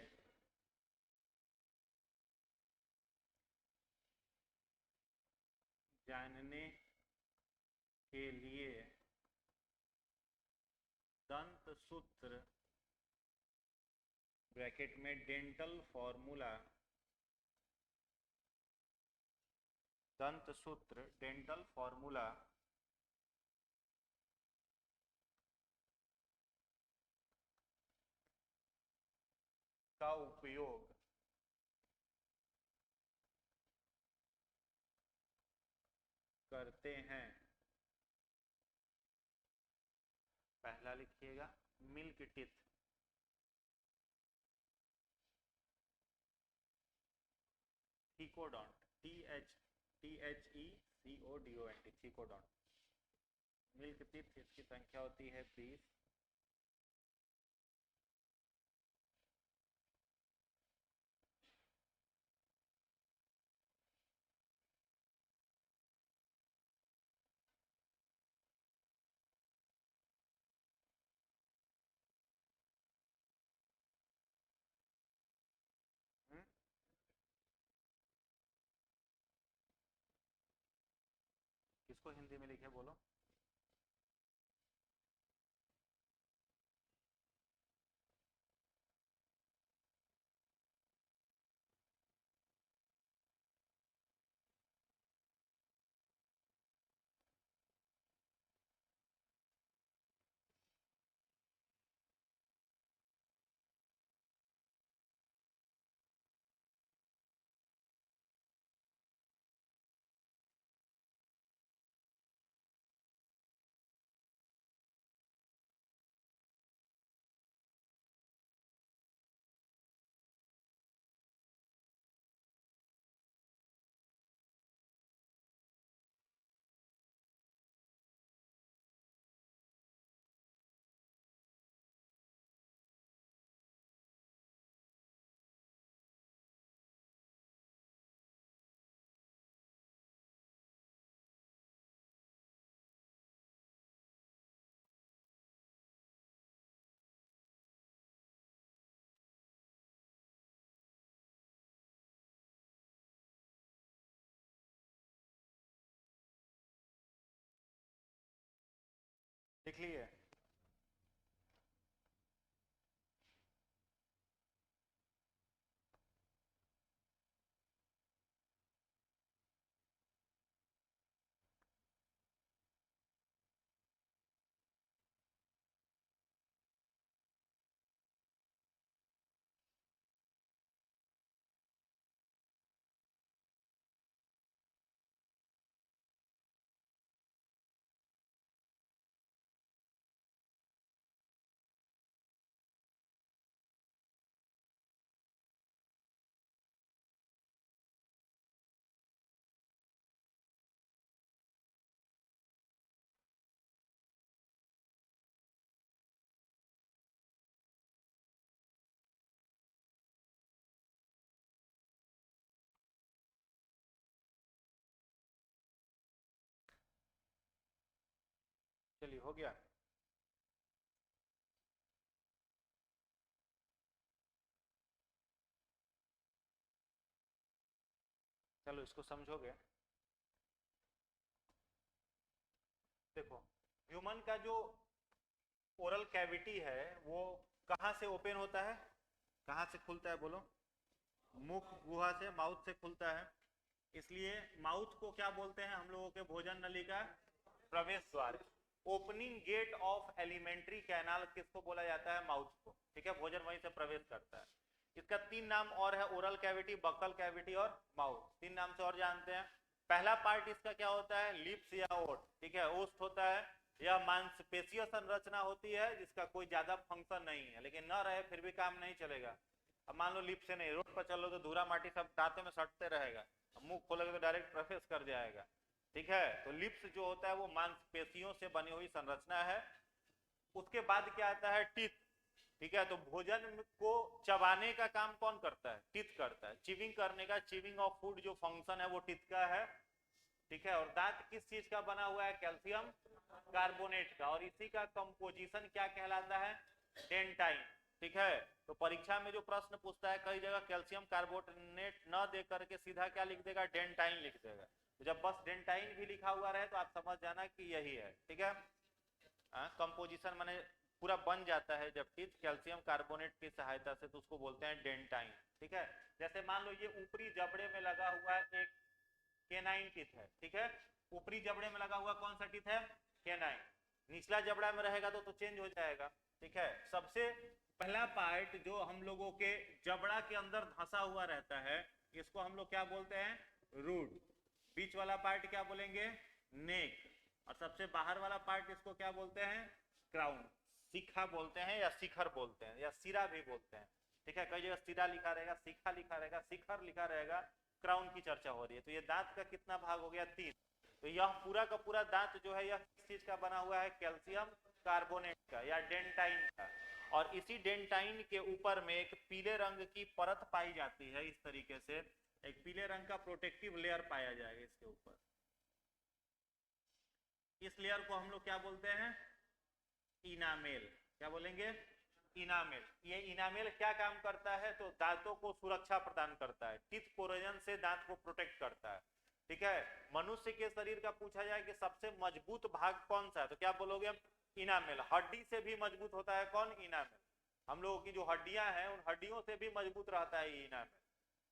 जानने के लिए दंत सूत्र ब्रैकेट में डेंटल फॉर्मूला, दंत सूत्र डेंटल फॉर्मूला का उपयोग करते हैं। पहला लिखिएगा milk teeth, thecodont, THECODONT, thecodont. Milk teeth, इसकी संख्या होती है 20। किसको हिंदी में लिखे बोलो? लिख लिए? चलिए हो गया। चलो इसको समझोगे। देखो ह्यूमन का जो ओरल कैविटी है वो कहाँ से ओपन होता है, कहाँ से खुलता है बोलो? मुख गुहा से, माउथ से खुलता है। इसलिए माउथ को क्या बोलते हैं हम लोगों के भोजन नली का प्रवेश द्वार। Opening gate of alimentary canal किसको बोला जाता है? माउथ को। ठीक है, भोजन वहीं से प्रवेश करता है। इसका 3 नाम और है, ओरल कैविटी, बक्कल कैविटी और माउथ। 3 नाम से और जानते हैं। पहला पार्ट इसका क्या होता है? लिप्स या ओठ। ठीक है, ओष्ठ होता है। यह मांसपेशीय संरचना होती है जिसका कोई ज्यादा फंक्शन नहीं है, लेकिन न रहे फिर भी काम नहीं चलेगा। अब मान लो लिप्स से नहीं, रोड पर चलो तो धूरा माटी सब दांतों में सटते रहेगा, मुंह खोलोगे तो डायरेक्ट प्रवेश कर जाएगा। ठीक है, तो लिप्स जो होता है वो मांसपेशियों से बनी हुई संरचना है। उसके बाद क्या आता है? टीथ। ठीक है, तो भोजन को चबाने का काम कौन करता है? टीथ करता है। चिविंग करने का, चिविंग ऑफ फूड जो फंक्शन है वो टीथ का है। ठीक है, और दांत किस चीज का बना हुआ है? कैल्शियम कार्बोनेट का। और इसी का कंपोजिशन क्या कहलाता है? डेंटाइन। ठीक है, तो परीक्षा में जो प्रश्न पूछता है कई जगह कैल्शियम कार्बोनेट न दे करके सीधा क्या लिख देगा? डेंटाइन लिख देगा। तो जब बस डेंटाइन भी लिखा हुआ रहे तो आप समझ जाना कि यही है, ठीक है। कंपोजिशन माने पूरा बन जाता है जब टीथ कैल्शियम कार्बोनेट की सहायता से, तो उसको बोलते हैं डेंटाइन, ठीक है। जैसे मान लो ये ऊपरी जबड़े में लगा हुआ एक केनाइन टीथ है, ठीक है। ऊपरी जबड़े में लगा हुआ कौन सा टीथ है? केनाइन। निचला जबड़ा में रहेगा तो चेंज हो जाएगा, ठीक है। सबसे पहला पार्ट जो हम लोगों के जबड़ा के अंदर धंसा हुआ रहता है, इसको हम लोग क्या बोलते हैं? रूट। बीच वाला पार्ट क्या बोलेंगे? नेक। और सबसे बाहर वाला पार्ट इसको क्या बोलते हैं? क्राउन। शिखा बोलते हैं या शिखर बोलते हैं या सिरा भी बोलते हैं, ठीक है। कई जगह सिरा लिखा रहेगा, शिखा लिखा रहेगा, शिखर लिखा रहेगा। क्राउन की चर्चा हो रही है। तो ये दांत का कितना भाग हो गया? 3। तो यह पूरा का पूरा दांत जो है यह किस चीज का बना हुआ है? कैल्शियम कार्बोनेट का या डेंटाइन का। और इसी डेंटाइन के ऊपर में एक पीले रंग की परत पाई जाती है। इस तरीके से एक पीले रंग का प्रोटेक्टिव लेयर पाया जाएगा इसके ऊपर। इस लेयर को हम लोग क्या बोलते हैं? इनामेल। क्या बोलेंगे? इनामेल। ये इनामेल क्या काम करता है? तो दांतों को सुरक्षा प्रदान करता है, टीथ कोरोजन से दांत को प्रोटेक्ट करता है, ठीक है। मनुष्य के शरीर का पूछा जाए कि सबसे मजबूत भाग कौन सा है, तो क्या बोलोगे? इनामेल। हड्डी से भी मजबूत होता है कौन? इनामेल। हम लोगों की जो हड्डियां हैं उन हड्डियों से भी मजबूत रहता है ये इनामेल,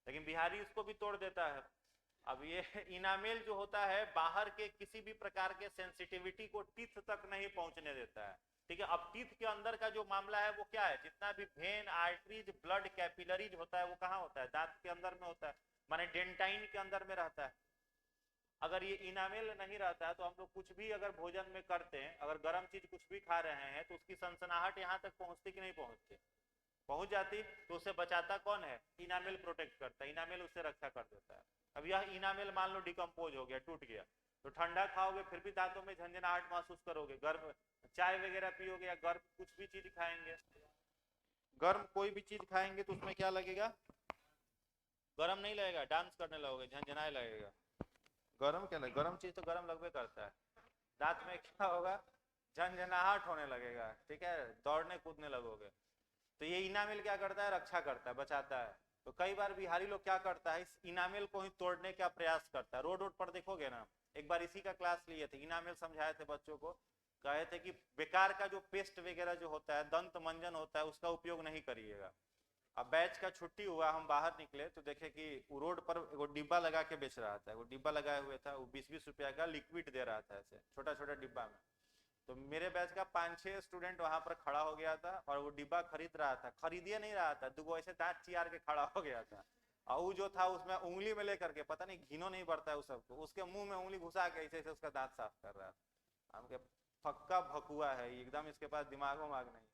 लेकिन बिहारी इसको भी तोड़ देता है। अब ये इनामेल जो होता है बाहर के किसी भी प्रकार के सेंसिटिविटी को टीथ तक नहीं पहुंचने देता है, ठीक है। अब टीथ के अंदर का जो मामला है वो क्या है? जितना भी वेन, आर्टरीज, ब्लड कैपिलरीज होता है वो कहाँ होता है? दांत के अंदर में होता है, माने डेंटाइन के अंदर में रहता है। अगर ये इनामेल नहीं रहता है तो हम लोग कुछ भी अगर भोजन में करते हैं, अगर गर्म चीज कुछ भी खा रहे हैं तो उसकी सनसनाहट यहाँ तक पहुंचती कि नहीं पहुंचती? पहुंच जाती। तो उसे बचाता कौन है? इनामेल प्रोटेक्ट करता है, इनामेल उससे रक्षा कर देता है। अब यह इनामेल मान लो डिकम्पोज हो गया, टूट गया, तो ठंडा खाओगे फिर भी दांतों में झंझनाहट महसूस करोगे। गर्म चाय वगैरह पियोगे या गर्म कुछ भी चीज खाएंगे, गर्म कोई भी चीज खाएंगे तो उसमें क्या लगेगा? गर्म नहीं लगेगा, डांस करने लगोगे, झंझनाए लगेगा। गर्म क्या लगेगा? गर्म चीज तो गर्म लगबे करता है। दांत में क्या होगा? झंझनाहट होने लगेगा, ठीक है, दौड़ने कूदने लगोगे। तो ये इनामेल क्या करता है? रक्षा करता है, बचाता है। तो कई बार बिहारी लोग क्या करता है? इस इनामेल को ही तोड़ने का प्रयास करता है। रोड पर देखोगे ना, एक बार इसी का क्लास लिए थे, इनामेल समझाए थे बच्चों को, कहे थे कि बेकार का जो पेस्ट वगैरह जो होता है, दंत मंजन होता है, उसका उपयोग नहीं करिएगा। अब बैच का छुट्टी हुआ, हम बाहर निकले तो देखे कि रोड पर वो डिब्बा लगा के बेच रहा था। वो डिब्बा लगाए हुए था, वो 20-20 रुपया का लिक्विड दे रहा था, ऐसे छोटा छोटा डिब्बा में। तो मेरे बैच का 5-6 स्टूडेंट वहां पर खड़ा हो गया था और वो डिब्बा खरीद रहा था, खरीदिए नहीं रहा था, दुगो ऐसे दांत चियार के खड़ा हो गया था। और वो जो था उसमें उंगली में लेकर के, पता नहीं घिनो नहीं बढ़ता है उस सबको, उसके मुंह में उंगली घुसा के ऐसे ऐसे उसका दांत साफ कर रहा था। हम क्या पक्का भकुआ है एकदम, इसके पास दिमाग नहीं है।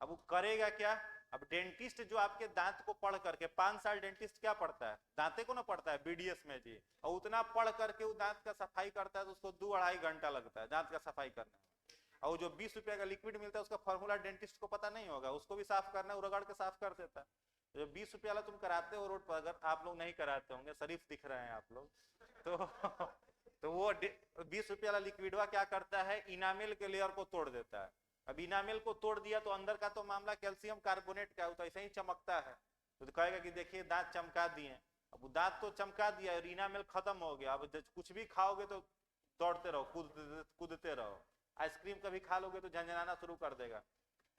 अब वो करेगा क्या? अब डेंटिस्ट जो आपके दांत को पढ़ करके, 5 साल डेंटिस्ट क्या पढ़ता है? दांते को ना पढ़ता है बीडीएस में जी, और उतना पढ़ करके वो दांत का सफाई करता है तो उसको 2-2.5 घंटा लगता है दांत का सफाई करने में। और जो 20 रुपया का लिक्विड मिलता है उसका फॉर्मूला डेंटिस्ट को पता नहीं होगा, उसको भी साफ करना है, रगड़ के साफ कर देता है। जो 20 रुपया वाला तुम कराते हो रोड पर, अगर आप लोग नहीं कराते होंगे, शरीफ दिख रहे हैं आप लोग, तो वो 20 रुपया वाला लिक्विडवा क्या करता है? इनामेल के लेयर को तोड़ देता है। अब इनामेल को तोड़ दिया तो अंदर का तो मामला कैल्शियम कार्बोनेट का, तो ऐसे ही चमकता है। तो कहेगा कि देखिए दांत चमका दिए। अब दांत तो चमका दिया और इनामेल खत्म हो गया। अब कुछ भी खाओगे तो दौड़ते रहो, कूदते रहो। आइसक्रीम कभी खा लोगे तो झंझनाना शुरू कर देगा।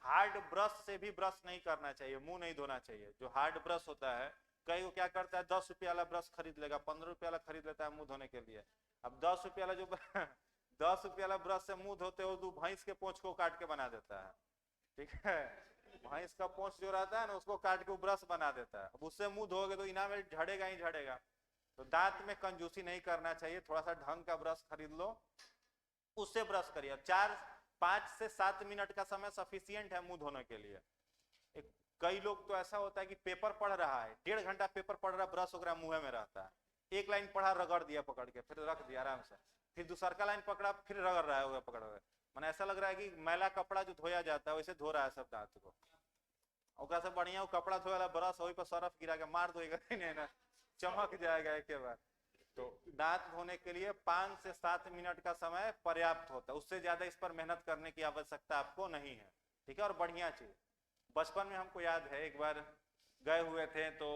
हार्ड ब्रश से भी ब्रश नहीं करना चाहिए, मुंह नहीं धोना चाहिए। जो हार्ड ब्रश होता है, कई क्या करता है, 10 रुपया वाला ब्रश खरीद लेगा, 15 रुपया वाला खरीद लेता है मुंह धोने के लिए। अब 10 रुपया वाला जो 10 रुपया वाला ब्रश से मुंह धोते हो तो भैंस के पोंछ को काट के बना देता है, ठीक है। भैंस का पोंछ जो रहता है ना, उसको काट के ब्रश बना देता है। अब उससे मुंह धोगे तो इनामेल झड़ेगा ही झड़ेगा। तो दांत में कंजूसी नहीं करना चाहिए, थोड़ा सा ढंग का ब्रश खरीद लो, उससे ब्रश करिए। 5 से 7 मिनट का समय सफिशियंट है मुंह धोने के लिए। कई लोग तो ऐसा होता है कि पेपर पढ़ रहा है, 1.5 घंटा पेपर पढ़ रहा है, ब्रश वगैरह मुंह में रहता है, एक लाइन पढ़ा रगड़ दिया पकड़ के, फिर रख दिया आराम से, फिर दूसरा का लाइन पकड़ा फिर रगड़ रहा है पकड़ हुए। मैंने ऐसा लग रहा है कि मैला कपड़ा जो धोया जाता है वैसे धो रहा है सब दांत को। ओकरा से बढ़िया वो कपड़ा धोए वाला ब्रश वही पर सरफ गिरा के मार धोएगा नहीं ना, चमक जाएगा एक बार। तो दांत धोने के लिए 5 से 7 मिनट का समय पर्याप्त होता है, उससे ज्यादा इस पर मेहनत करने की आवश्यकता आपको नहीं है, ठीक है। और बढ़िया चीज, बचपन में हमको याद है एक बार गए हुए थे तो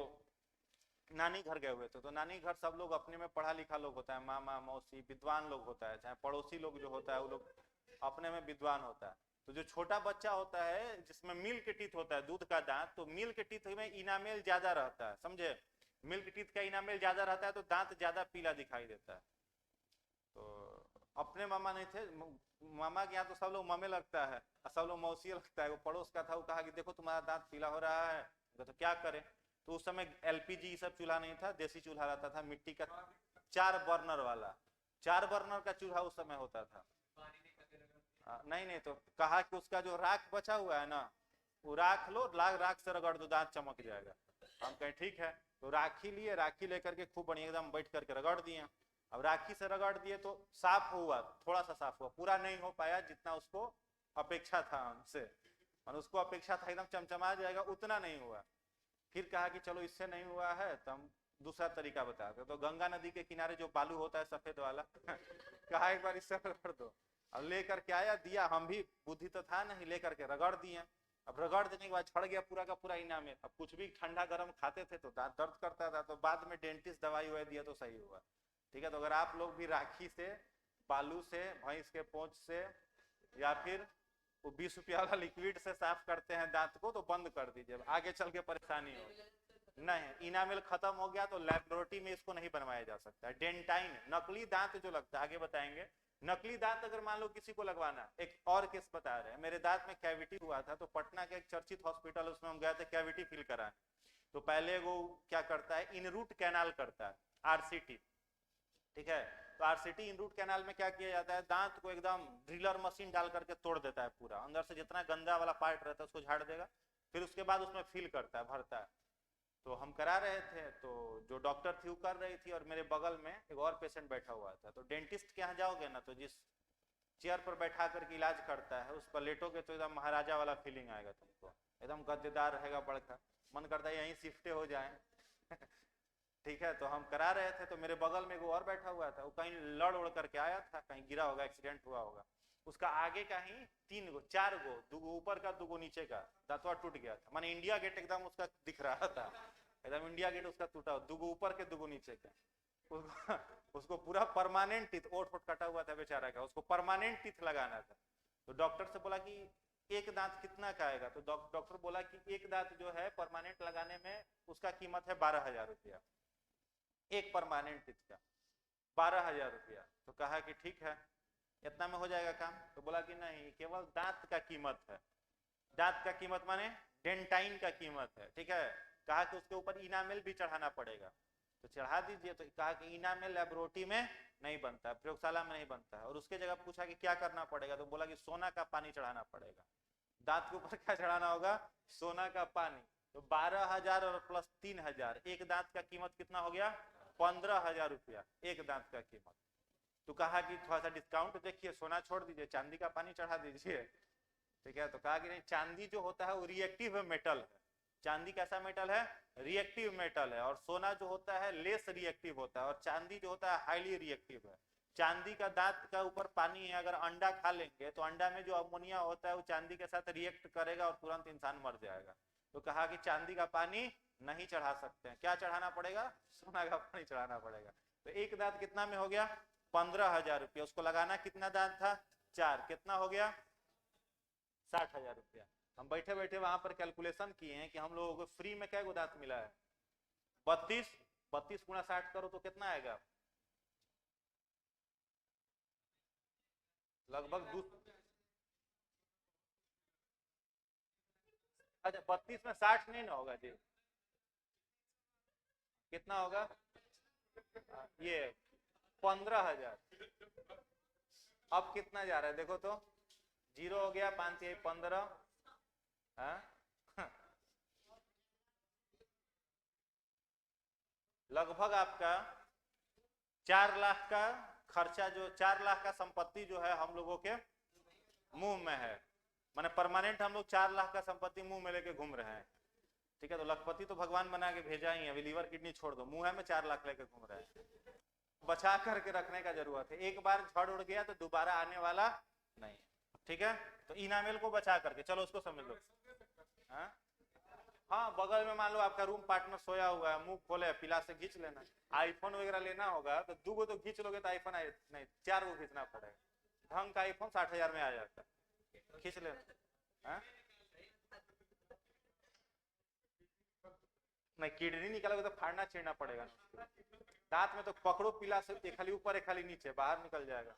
नानी घर गए हुए थे, तो नानी घर सब लोग अपने में पढ़ा लिखा लोग होता है, मामा मौसी विद्वान लोग होता है, चाहे पड़ोसी लोग जो होता है वो लोग अपने में विद्वान होता है। तो जो छोटा बच्चा होता है जिसमें मिल्क टीथ होता है, दूध का दांत, तो मिल्क टीथ में इनामेल ज्यादा रहता है, समझे, मिल्क टीथ का इनामेल ज्यादा रहता है तो दांत ज्यादा पीला दिखाई देता है। तो अपने मामा नहीं थे, मामा के यहाँ तो सब लोग मामे लगता है और सब लोग मौसी लगता है। वो पड़ोस का था, वो कहा कि देखो तुम्हारा दांत पीला हो रहा है, तो क्या करे। तो उस समय एलपीजी ये सब चूल्हा नहीं था, देसी चूल्हा रहता था मिट्टी का, 4 बर्नर वाला, 4 बर्नर का चूल्हा उस समय होता था। नहीं, तो कहा कि उसका जो राख बचा हुआ है ना, वो राख लो, राख से रगड़ दो, दांत चमक जाएगा। हम कहें ठीक है, तो राखी लिए, राखी लेकर के खूब बढ़िया एकदम बैठ करके रगड़ दिए। अब राखी से रगड़ दिए तो साफ हुआ, थोड़ा सा साफ हुआ, पूरा नहीं हो पाया जितना उसको अपेक्षा था हमसे, और उसको अपेक्षा था एकदम चमचमा जाएगा, उतना नहीं हुआ। फिर कहा कि चलो इससे नहीं हुआ है तो हम दूसरा तरीका बताते। तो गंगा नदी के किनारे जो बालू होता है सफेद वाला कहा एक बार इससे रगड़ दो। अब लेकर के आया, दिया, हम भी बुद्धि तो था नहीं, लेकर के रगड़ दिए। अब रगड़ देने के बाद छड़ गया पूरा का पूरा इनामेल। अब कुछ भी ठंडा गर्म खाते थे तो दांत दर्द करता था, तो बाद में डेंटिस्ट दवाई ववाई दिया तो सही हुआ। ठीक है, तो अगर आप लोग भी राखी से, बालू से, भैंस के पोंछ से, या फिर वो 20 रुपया वाला लिक्विड से साफ करते हैं दांत को, तो बंद कर दीजिए, आगे चल के परेशानी हो। नहीं, इनामेल खत्म हो गया तो लैबोरेटरी में इसको नहीं बनवाया जा सकता। डेंटाइन नकली दांत जो लगता है, आगे बताएंगे, नकली दांत अगर मान लो किसी को लगवाना। एक और केस बता रहे हैं, मेरे दांत में कैविटी हुआ था, तो पटना के एक चर्चित हॉस्पिटल, उसमें हम गए थे कैविटी फिल कराने। तो पहले वो क्या करता है, इन रूट कैनाल करता है, आरसीटी। ठीक है, तो आरसीटी इन रूट कैनाल में क्या किया जाता है, दांत को एकदम ड्रिलर मशीन डाल करके तोड़ देता है पूरा, अंदर से जितना गंदा वाला पार्ट रहता है उसको झाड़ देगा, फिर उसके बाद उसमें फिल करता है, भरता है। तो हम करा रहे थे, तो जो डॉक्टर थी वो कर रही थी, और मेरे बगल में एक और पेशेंट बैठा हुआ था। तो डेंटिस्ट के यहाँ जाओगे ना, तो जिस चेयर पर बैठा करके इलाज करता है उस पर लेटोगे तो एकदम महाराजा वाला फीलिंग आएगा तुमको, एकदम गद्देदार रहेगा, बड़का, मन करता है यहीं शिफ्टे हो जाए ठीक है, तो हम करा रहे थे, तो मेरे बगल में वो और बैठा हुआ था, वो कहीं लड़ उड़ करके आया था, कहीं गिरा होगा, एक्सीडेंट हुआ होगा, उसका आगे का ही 3 गो 4 गो, 2 गो ऊपर का 2 गो नीचे का दांतवा टूट गया था, माने इंडिया गेट एकदम उसका दिख रहा था, एकदम इंडिया गेट उसका टूटा, 2 गो ऊपर के 2 गो नीचे का। उसको पूरा परमानेंट टीथ, ओठ फोट कटा हुआ था बेचारा का, उसको परमानेंट टीथ लगाना था। तो डॉक्टर से बोला कि एक दांत कितना का आएगा, तो डॉक्टर बोला कि एक दांत जो है परमानेंट लगाने में उसका कीमत है 12,000 रुपया, एक परमानेंट टीथ का 12,000 रुपया। तो कहा कि ठीक है, इतना में हो जाएगा काम। तो बोला कि नहीं, केवल दांत का कीमत है, दांत का कीमत माने डेंटाइन का कीमत है। ठीक है, कहा कि उसके ऊपर इनामेल भी चढ़ाना पड़ेगा, तो चढ़ा दीजिए। तो कहा कि इनामेल लैबोरेटरी में नहीं बनता, प्रयोगशाला में नहीं बनता है। और उसके जगह पूछा कि क्या करना पड़ेगा, तो बोला कि सोना का पानी चढ़ाना पड़ेगा। दांत के ऊपर क्या चढ़ाना होगा, सोना का पानी। तो 12,000 और प्लस 3,000, एक दांत का कीमत कितना हो गया, 15,000 रुपया एक दांत का कीमत। तो कहा कि थोड़ा सा डिस्काउंट देखिए, सोना छोड़ दीजिए, चांदी का पानी चढ़ा दीजिए। ठीक है, तो कहा कि नहीं, चांदी जो होता है वो रिएक्टिव मेटल है। चांदी कैसा मेटल है, रिएक्टिव मेटल है, और सोना जो होता है लेस रिएक्टिव होता है, और चांदी जो होता है हाईली रिएक्टिव है। चांदी का दांत का ऊपर पानी है, अगर अंडा खा लेंगे तो अंडा में जो अमोनिया होता है वो चांदी के साथ रिएक्ट करेगा और तुरंत इंसान मर जाएगा। तो कहा कि चांदी का पानी नहीं चढ़ा सकते हैं, क्या चढ़ाना पड़ेगा, सोना का पानी चढ़ाना पड़ेगा। तो एक दांत कितना में हो गया, 15,000 रुपया। उसको लगाना कितना दांत था, 4, कितना हो गया, 60,000 रुपया। हम बैठे बैठे वहां पर कैलकुलेशन किए हैं कि हम लोगों को फ्री में क्या दांत मिला है, 32 गुणा 60 करो तो कितना आएगा, लगभग अच्छा 32 में 60 नहीं ना होगा जी, कितना होगा, ये 15,000। अब कितना जा रहा है देखो तो, 0 हो गया, 5 से 15, लगभग आपका 4 लाख का खर्चा, जो 4 लाख का संपत्ति जो है हम लोगों के मुंह में है, माने परमानेंट हम लोग 4 लाख का संपत्ति मुंह में लेके घूम रहे हैं। ठीक है, तो लखपति तो भगवान बना के भेजा ही है, अभी लीवर किडनी छोड़ दो, मुंह में 4 लाख लेके घूम रहे हैं। बचा करके रखने का जरूरत है, एक बार झड़ उड़ गया तो दोबारा आने वाला नहीं। ठीक है, तो इनामेल को बचा करके चलो, उसको समझ लो। हाँ, हाँ बगल में मान लो आपका रूम पार्टनर सोया हुआ है, मुंह खोले पिला से खींच लेना। आईफोन वगैरह लेना होगा तो 2 गो तो खींच लोगे तो आईफोन नहीं 4 गो खींचना पड़ेगा। ढंग का आईफोन 60,000 में आ जाता है, खींच लेना। हाँ? नहीं किडनी निकालोगे तो फाड़ना छीड़ना पड़ेगा। दांत में तो पकड़ो पिला से, एक खाली ऊपर एक खाली नीचे, बाहर निकल जाएगा।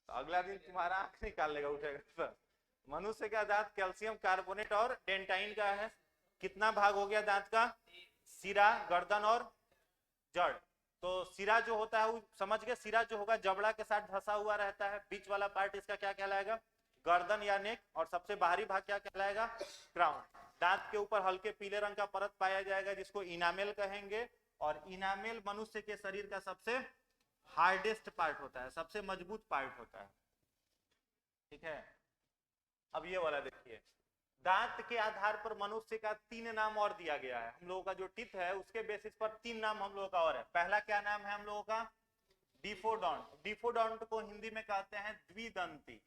तो अगला दिन तुम्हारा आंख निकाल लेगा, उठेगा सर। मनुष्य का दांत कैल्शियम कार्बोनेट और डेंटाइन का है। कितना भाग हो गया दांत का? सिरा, गर्दन और जड़। तो सिरा जो होता है वो समझ गए, सिरा जो होगा जबड़ा के साथ धसा हुआ रहता है। बीच वाला पार्ट इसका क्या कहलाएगा? गर्दन या नेक। और सबसे बाहरी भाग क्या कहलाएगा? क्राउन। दांत के ऊपर हल्के पीले रंग का परत पाया जाएगा जिसको इनामेल कहेंगे। और इनामेल मनुष्य के शरीर का सबसे हार्डेस्ट पार्ट होता है, सबसे मजबूत पार्ट होता है। ठीक है, अब ये वाला देखिए, दांत के आधार पर मनुष्य का 3 नाम और दिया गया है। हम लोगों का जो टीथ है उसके बेसिस पर 3 नाम हम लोगों का और है। पहला क्या नाम है हम लोगों का? डिफोडोंट। डिफोडोंट को हिंदी में कहते हैं द्विदंती।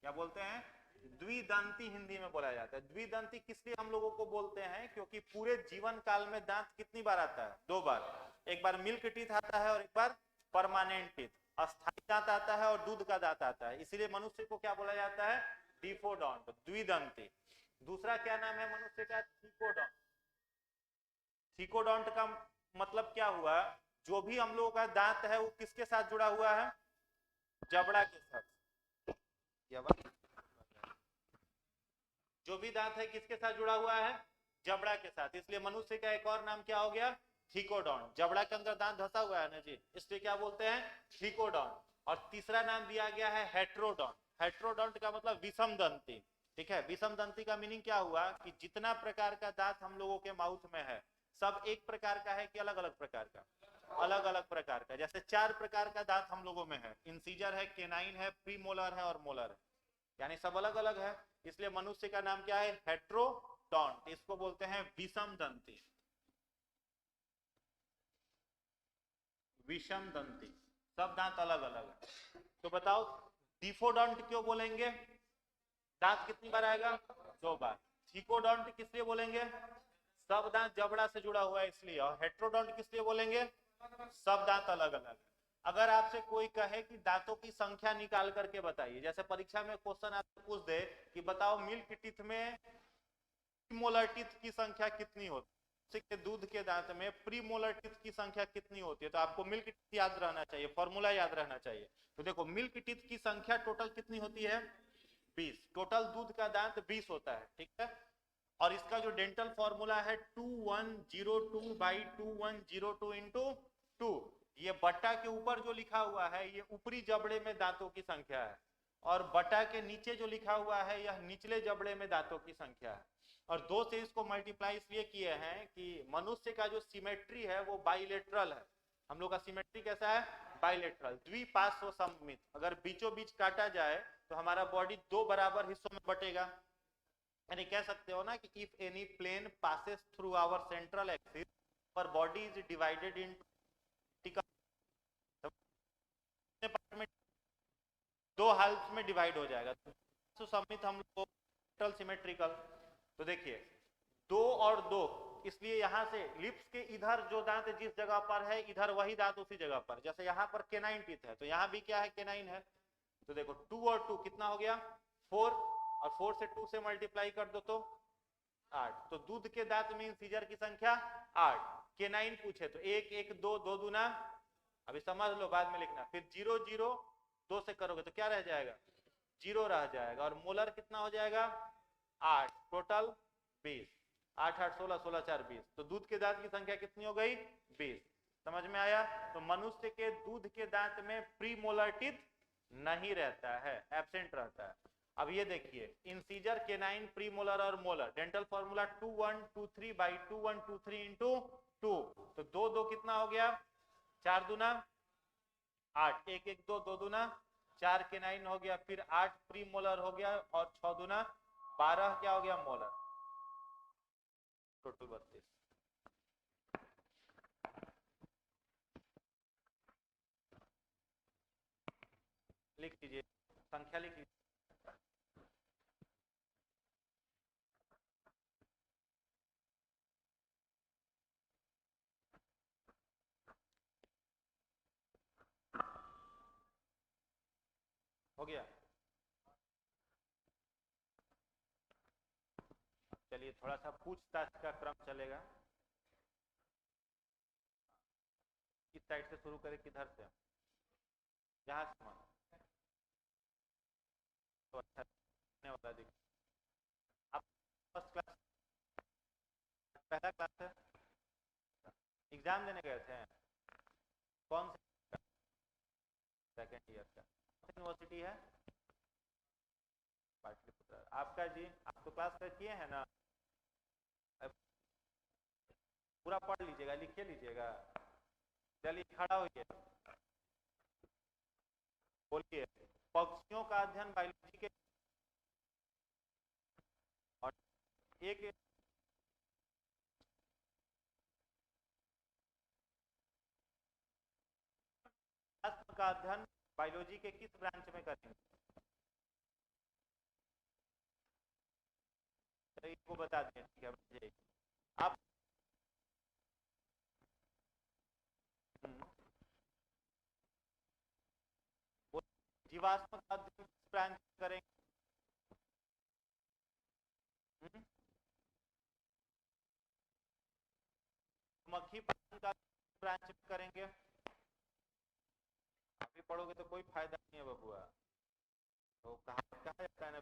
क्या बोलते हैं? द्विदंती हिंदी में बोला जाता है। द्विदंती किस लिए हम लोगों को बोलते हैं? क्योंकि पूरे जीवन काल में दांत कितनी बार आता है? 2 बार। एक बार मिल्क टीथ आता है और एक बार परमानेंट टीथ। अस्थायी दांत आता है और दूध का दांत आता है, इसीलिए मनुष्य को क्या बोला जाता है? डिफोडोंट, द्विदंती। दूसरा क्या नाम है मनुष्य का? थिकोडोंट। थिकोडोंट का मतलब क्या हुआ? जो भी हम लोगों का दांत है वो किसके साथ जुड़ा हुआ है? जबड़ा के साथ। जो भी दांत है किसके साथ जुड़ा हुआ है? जबड़ा के साथ। इसलिए मनुष्य का एक और नाम क्या हो गया? थिकोडोंट। जबड़ा के अंदर दांत धसा हुआ है ना जी, इसलिए क्या बोलते हैं? थिकोडोंट। और तीसरा नाम दिया गया है हेट्रोडोंट। हेट्रोडोंट का मतलब विषम दंती। ठीक है, विषम दंती का मीनिंग क्या हुआ कि जितना प्रकार का दांत हम लोगों के माउथ में है सब एक प्रकार का है कि अलग अलग प्रकार का? अलग अलग प्रकार का। जैसे 4 प्रकार का दांत हम लोगों में है, इंसीजर है, केनाइन है, प्रीमोलर है और मोलर है, यानी सब अलग अलग है। इसलिए मनुष्य का नाम क्या है? हेट्रोडोंट। इसको बोलते हैं विषम दंती। विषम दंती, सब दांत अलग अलग है। तो बताओ डिफोडोंट क्यों बोलेंगे? दांत कितनी बार आएगा? 2 बार। थिकोडोंट किस लिए बोलेंगे? सब दांत जबड़ा से जुड़ा हुआ है इसलिए। और हेट्रोडोंट किस लिए बोलेंगे? सब दांत अलग अलग। अगर आपसे कोई कहे कि दांतों की संख्या निकाल करके बताइए, जैसे परीक्षा में क्वेश्चन आपसे पूछ दे कि बताओ मिल्क टीथ में प्रीमोलर टीथ की संख्या कितनी होती है, दूध के दांत में प्रीमोलर टीथ की संख्या कितनी होती है, तो आपको मिल्क टीथ याद रहना चाहिए, फॉर्मूला याद रहना चाहिए। तो देखो मिल्क टीथ की संख्या टोटल कितनी होती है? 20। टोटल दूध का दांत 20 होता है। ठीक है, और इसका जो डेंटल फॉर्मूला है 2102/2102 इंटू 2। ये बट्टा के ऊपर जो लिखा हुआ है ये ऊपरी जबड़े में दांतों की संख्या है, और बट्टा के नीचे जो लिखा हुआ है यह निचले जबड़े में दांतों की संख्या है। और 2 से इसको मल्टीप्लाई इसलिए किए हैं कि मनुष्य का जो सिमेट्री है वो बाइलेटरल है। हम लोग का सिमेट्री कैसा है? बाइलेटरल, द्विपार्श्व सममित। अगर बीचों बीच काटा जाए तो हमारा बॉडी 2 बराबर हिस्सों में बटेगा। यानी कह सकते हो ना कि if any plane passes through our central axis पर बॉडी इज डिवाइडेड इन में 2 हाल्फ में डिवाइड हो जाएगा। तो सममित हम लोग सिमेट्रिकल। तो देखिए 2 और 2, इसलिए यहां से लिप्स के इधर जो दांत जिस जगह पर है इधर वही दांत उसी जगह पर। जैसे यहाँ पर केनाइन टीथ है तो यहाँ भी क्या है? केनाइन है। तो देखो 2 और 2 कितना हो गया? 4, और 4 से 2 से मल्टीप्लाई कर दो तो 8। तो दूध के दांत में इंसीजर की संख्या 8। केनाइन पूछे तो 1 1 2 2 दूना, अभी समझ लो बाद में लिखना। फिर 0 0 2 से करोगे तो क्या रह जाएगा? 0 रह जाएगा। और मोलर कितना हो जाएगा? 8। टोटल 20। 8 8 16 16 4 20। तो दूध के दांत की संख्या कितनी हो गई? 20। समझ में आया? तो मनुष्य के दूध के दांत में प्री मोलर टीथ नहीं रहता है, एब्सेंट रहता है। अब ये देखिए इंसीजर, केनाइन, प्रीमोलर और मोलर, डेंटल फॉर्मूला 2123/2123 इंटू 2। तो 2 2 कितना हो गया? 4 दूना 8, 1 1 2 2 दूना 4, केनाइन हो गया, फिर 8 प्रीमोलर हो गया, और 6 दूना 12 क्या हो गया? मोलर। टोटल 32। लिख लीजिए, संख्या लिख लीजिए। हो गया? चलिए थोड़ा सा पूछताछ का क्रम चलेगा। किस साइड से शुरू करें, किधर से? जहां से मन तो अच्छा वाला दिख। आप फर्स्ट क्लास, पहला क्लास है, एग्जाम देने गए थे? कौन से? सेकेंड ईयर का। यूनिवर्सिटी है? पाटलिपुत्र। आपका जी, आप तो क्लास किए हैं ना? पूरा पढ़ लीजिएगा, लिखे लीजिएगा। चलिए खड़ा होइए, बोलिए। पक्षियों का अध्ययन बायोलॉजी के और एक का अध्ययन बायोलॉजी के किस ब्रांच में करेंगे? को बता दें, ठीक है मुझे आप। जीवाश्म का अध्ययन किस ब्रांच में करेंगे? मक्खी पालन का ब्रांच में करेंगे? अभी पढ़ोगे तो कोई फायदा नहीं है बबुआ। तो कहा जाता है ना,